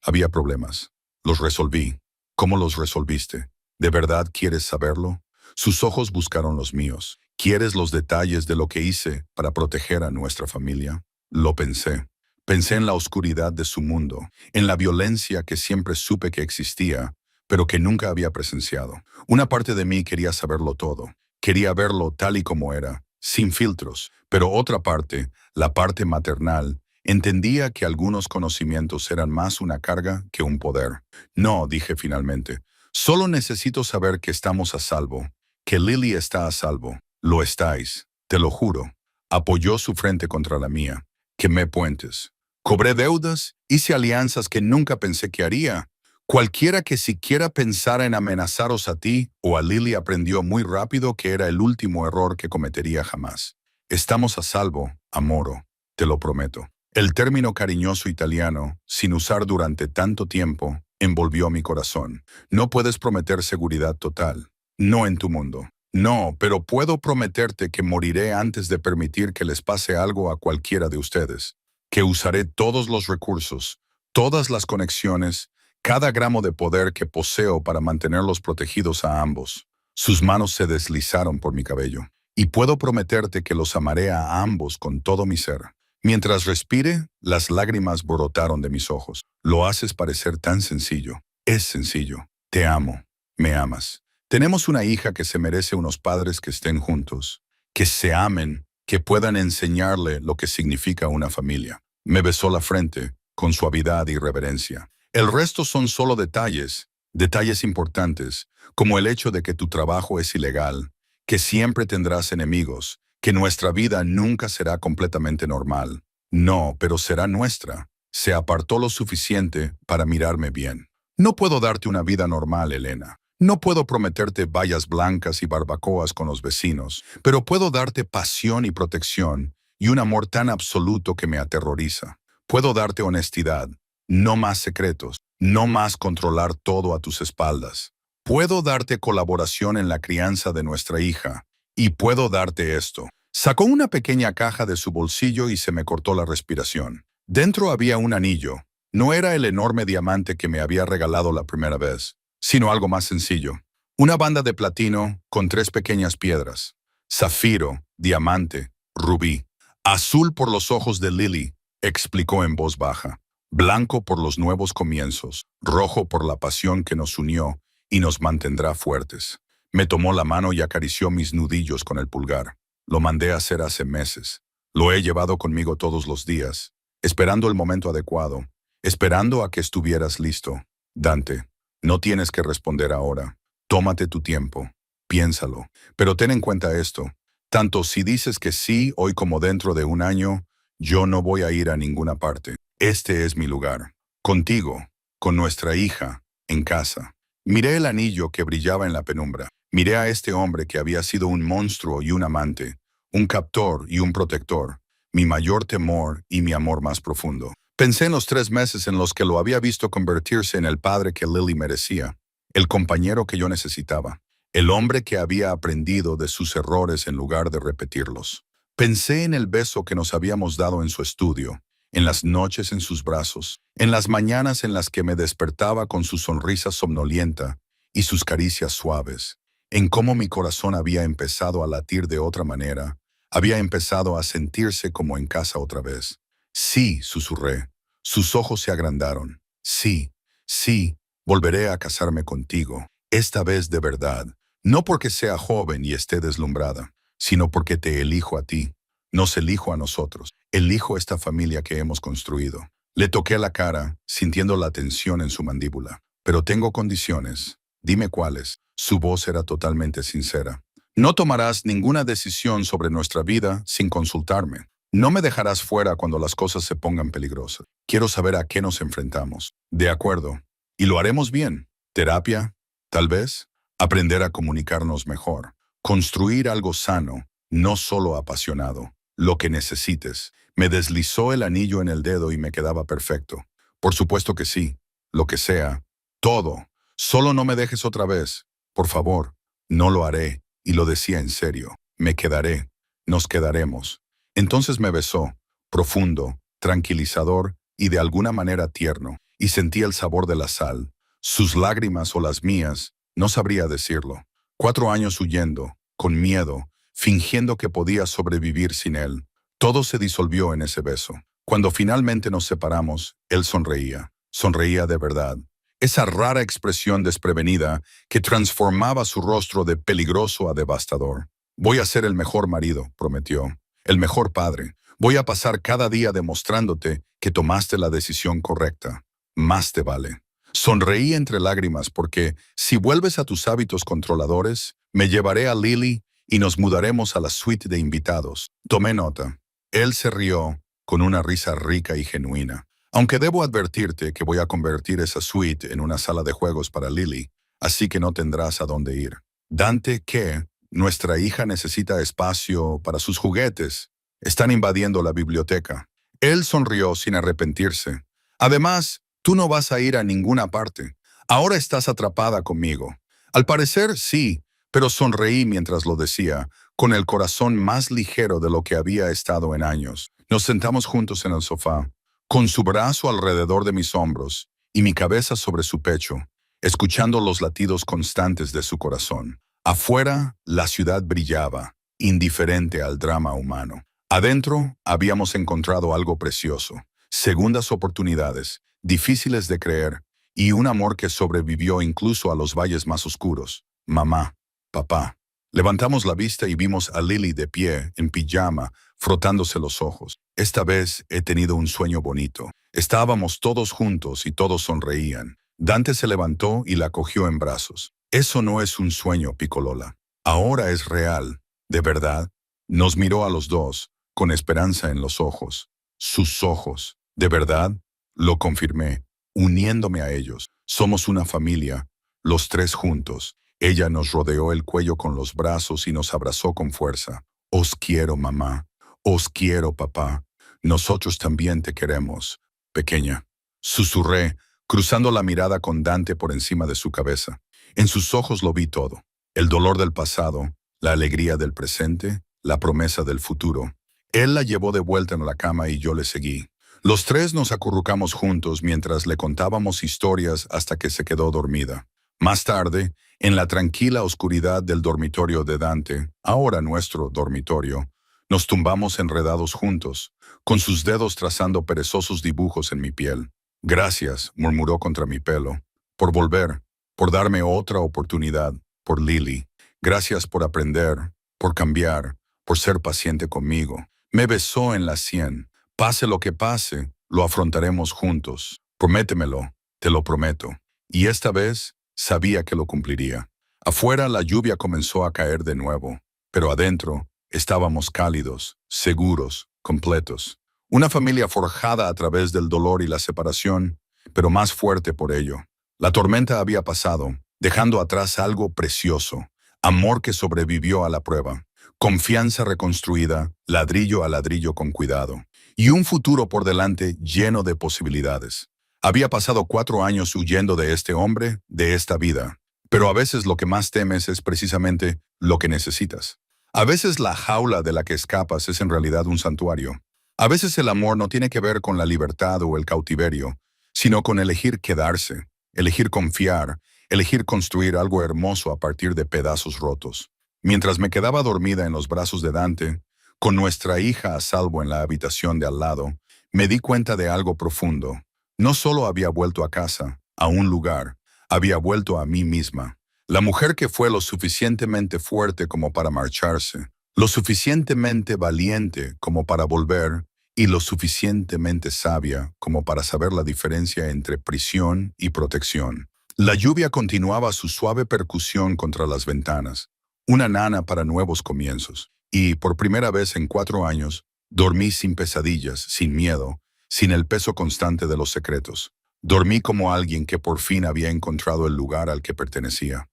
S1: Había problemas. Los resolví. ¿Cómo los resolviste? ¿De verdad quieres saberlo? Sus ojos buscaron los míos. ¿Quieres los detalles de lo que hice para proteger a nuestra familia? Lo pensé. Pensé en la oscuridad de su mundo, en la violencia que siempre supe que existía, pero que nunca había presenciado. Una parte de mí quería saberlo todo. Quería verlo tal y como era, sin filtros. Pero otra parte, la parte maternal, entendía que algunos conocimientos eran más una carga que un poder. No, dije finalmente. Solo necesito saber que estamos a salvo, que Lily está a salvo. Lo estáis, te lo juro. Apoyó su frente contra la mía. Quemé puentes. Cobré deudas, hice alianzas que nunca pensé que haría. Cualquiera que siquiera pensara en amenazaros a ti o a Lily aprendió muy rápido que era el último error que cometería jamás. Estamos a salvo, amoro, te lo prometo. El término cariñoso italiano, sin usar durante tanto tiempo, envolvió mi corazón. No puedes prometer seguridad total. No en tu mundo. No, pero puedo prometerte que moriré antes de permitir que les pase algo a cualquiera de ustedes. Que usaré todos los recursos, todas las conexiones, cada gramo de poder que poseo para mantenerlos protegidos a ambos. Sus manos se deslizaron por mi cabello. Y puedo prometerte que los amaré a ambos con todo mi ser. Mientras respire, las lágrimas brotaron de mis ojos. Lo haces parecer tan sencillo. Es sencillo. Te amo. Me amas. Tenemos una hija que se merece unos padres que estén juntos, que se amen, que puedan enseñarle lo que significa una familia. Me besó la frente, con suavidad y reverencia. El resto son solo detalles, detalles importantes, como el hecho de que tu trabajo es ilegal, que siempre tendrás enemigos, que nuestra vida nunca será completamente normal. No, pero será nuestra. Se apartó lo suficiente para mirarme bien. No puedo darte una vida normal, Elena. No puedo prometerte vallas blancas y barbacoas con los vecinos, pero puedo darte pasión y protección y un amor tan absoluto que me aterroriza. Puedo darte honestidad, no más secretos, no más controlar todo a tus espaldas. Puedo darte colaboración en la crianza de nuestra hija, y puedo darte esto. Sacó una pequeña caja de su bolsillo y se me cortó la respiración. Dentro había un anillo. No era el enorme diamante que me había regalado la primera vez, sino algo más sencillo. Una banda de platino con 3 pequeñas piedras. zafiro, diamante, rubí. Azul por los ojos de Lily, explicó en voz baja. Blanco por los nuevos comienzos, rojo por la pasión que nos unió y nos mantendrá fuertes. Me tomó la mano y acarició mis nudillos con el pulgar. Lo mandé a hacer hace meses. Lo he llevado conmigo todos los días, esperando el momento adecuado, esperando a que estuvieras listo. Dante, no tienes que responder ahora. Tómate tu tiempo. Piénsalo. Pero ten en cuenta esto. Tanto si dices que sí hoy como dentro de un año, yo no voy a ir a ninguna parte. Este es mi lugar. Contigo, con nuestra hija, en casa. Miré el anillo que brillaba en la penumbra. Miré a este hombre que había sido un monstruo y un amante, un captor y un protector, mi mayor temor y mi amor más profundo. Pensé en los 3 meses en los que lo había visto convertirse en el padre que Lily merecía, el compañero que yo necesitaba, el hombre que había aprendido de sus errores en lugar de repetirlos. Pensé en el beso que nos habíamos dado en su estudio, en las noches en sus brazos, en las mañanas en las que me despertaba con su sonrisa somnolienta y sus caricias suaves, en cómo mi corazón había empezado a latir de otra manera, había empezado a sentirse como en casa otra vez. Sí, susurré. Sus ojos se agrandaron. Sí, sí, volveré a casarme contigo, esta vez de verdad, no porque sea joven y esté deslumbrada, sino porque te elijo a ti. Nos elijo a nosotros. Elijo esta familia que hemos construido. Le toqué la cara, sintiendo la tensión en su mandíbula. Pero tengo condiciones. Dime cuáles. Su voz era totalmente sincera. No tomarás ninguna decisión sobre nuestra vida sin consultarme. No me dejarás fuera cuando las cosas se pongan peligrosas. Quiero saber a qué nos enfrentamos. De acuerdo. Y lo haremos bien. Terapia, tal vez. Aprender a comunicarnos mejor. Construir algo sano, no solo apasionado. Lo que necesites. Me deslizó el anillo en el dedo y me quedaba perfecto. Por supuesto que sí. Lo que sea. Todo. Solo no me dejes otra vez. Por favor. No lo haré. Y lo decía en serio. Me quedaré. Nos quedaremos. Entonces me besó. Profundo, tranquilizador y de alguna manera tierno. Y sentí el sabor de la sal. Sus lágrimas o las mías. No sabría decirlo. 4 años huyendo. Con miedo. Fingiendo que podía sobrevivir sin él. Todo se disolvió en ese beso. Cuando finalmente nos separamos, él sonreía. Sonreía de verdad. Esa rara expresión desprevenida que transformaba su rostro de peligroso a devastador. Voy a ser el mejor marido, prometió. El mejor padre. Voy a pasar cada día demostrándote que tomaste la decisión correcta. Más te vale. Sonreí entre lágrimas porque, si vuelves a tus hábitos controladores, me llevaré a Lily y nos mudaremos a la suite de invitados. Tomé nota. Él se rió con una risa rica y genuina. Aunque debo advertirte que voy a convertir esa suite en una sala de juegos para Lily, así que no tendrás a dónde ir. Dante, ¿qué? Nuestra hija necesita espacio para sus juguetes. Están invadiendo la biblioteca. Él sonrió sin arrepentirse. Además, tú no vas a ir a ninguna parte. Ahora estás atrapada conmigo. Al parecer, sí, pero sonreí mientras lo decía, con el corazón más ligero de lo que había estado en años. Nos sentamos juntos en el sofá, con su brazo alrededor de mis hombros y mi cabeza sobre su pecho, escuchando los latidos constantes de su corazón. Afuera, la ciudad brillaba, indiferente al drama humano. Adentro, habíamos encontrado algo precioso, segundas oportunidades, difíciles de creer, y un amor que sobrevivió incluso a los valles más oscuros. Mamá, papá. Levantamos la vista y vimos a Lily de pie, en pijama, frotándose los ojos. Esta vez he tenido un sueño bonito. Estábamos todos juntos y todos sonreían. Dante se levantó y la cogió en brazos. Eso no es un sueño, Piccolola. Ahora es real, de verdad. Nos miró a los dos, con esperanza en los ojos. Sus ojos. ¿De verdad? Lo confirmé, uniéndome a ellos. Somos una familia, los 3 juntos. Ella nos rodeó el cuello con los brazos y nos abrazó con fuerza. Os quiero, mamá. Os quiero, papá. Nosotros también te queremos, pequeña. Susurré, cruzando la mirada con Dante por encima de su cabeza. En sus ojos lo vi todo. El dolor del pasado, la alegría del presente, la promesa del futuro. Él la llevó de vuelta en la cama y yo le seguí. Los 3 nos acurrucamos juntos mientras le contábamos historias hasta que se quedó dormida. Más tarde, en la tranquila oscuridad del dormitorio de Dante, ahora nuestro dormitorio, nos tumbamos enredados juntos, con sus dedos trazando perezosos dibujos en mi piel. Gracias, murmuró contra mi pelo, por volver, por darme otra oportunidad, por Lily. Gracias por aprender, por cambiar, por ser paciente conmigo. Me besó en la sien. Pase lo que pase, lo afrontaremos juntos. Prométemelo, te lo prometo. Y esta vez sabía que lo cumpliría. Afuera la lluvia comenzó a caer de nuevo, pero adentro estábamos cálidos, seguros, completos. Una familia forjada a través del dolor y la separación, pero más fuerte por ello. La tormenta había pasado, dejando atrás algo precioso, amor que sobrevivió a la prueba, confianza reconstruida, ladrillo a ladrillo con cuidado, y un futuro por delante lleno de posibilidades. Había pasado 4 años huyendo de este hombre, de esta vida, pero a veces lo que más temes es precisamente lo que necesitas. A veces la jaula de la que escapas es en realidad un santuario. A veces el amor no tiene que ver con la libertad o el cautiverio, sino con elegir quedarse, elegir confiar, elegir construir algo hermoso a partir de pedazos rotos. Mientras me quedaba dormida en los brazos de Dante, con nuestra hija a salvo en la habitación de al lado, me di cuenta de algo profundo. No solo había vuelto a casa, a un lugar, había vuelto a mí misma. La mujer que fue lo suficientemente fuerte como para marcharse, lo suficientemente valiente como para volver y lo suficientemente sabia como para saber la diferencia entre prisión y protección. La lluvia continuaba su suave percusión contra las ventanas, una nana para nuevos comienzos, y por primera vez en 4 años, dormí sin pesadillas, sin miedo, sin el peso constante de los secretos. Dormí como alguien que por fin había encontrado el lugar al que pertenecía.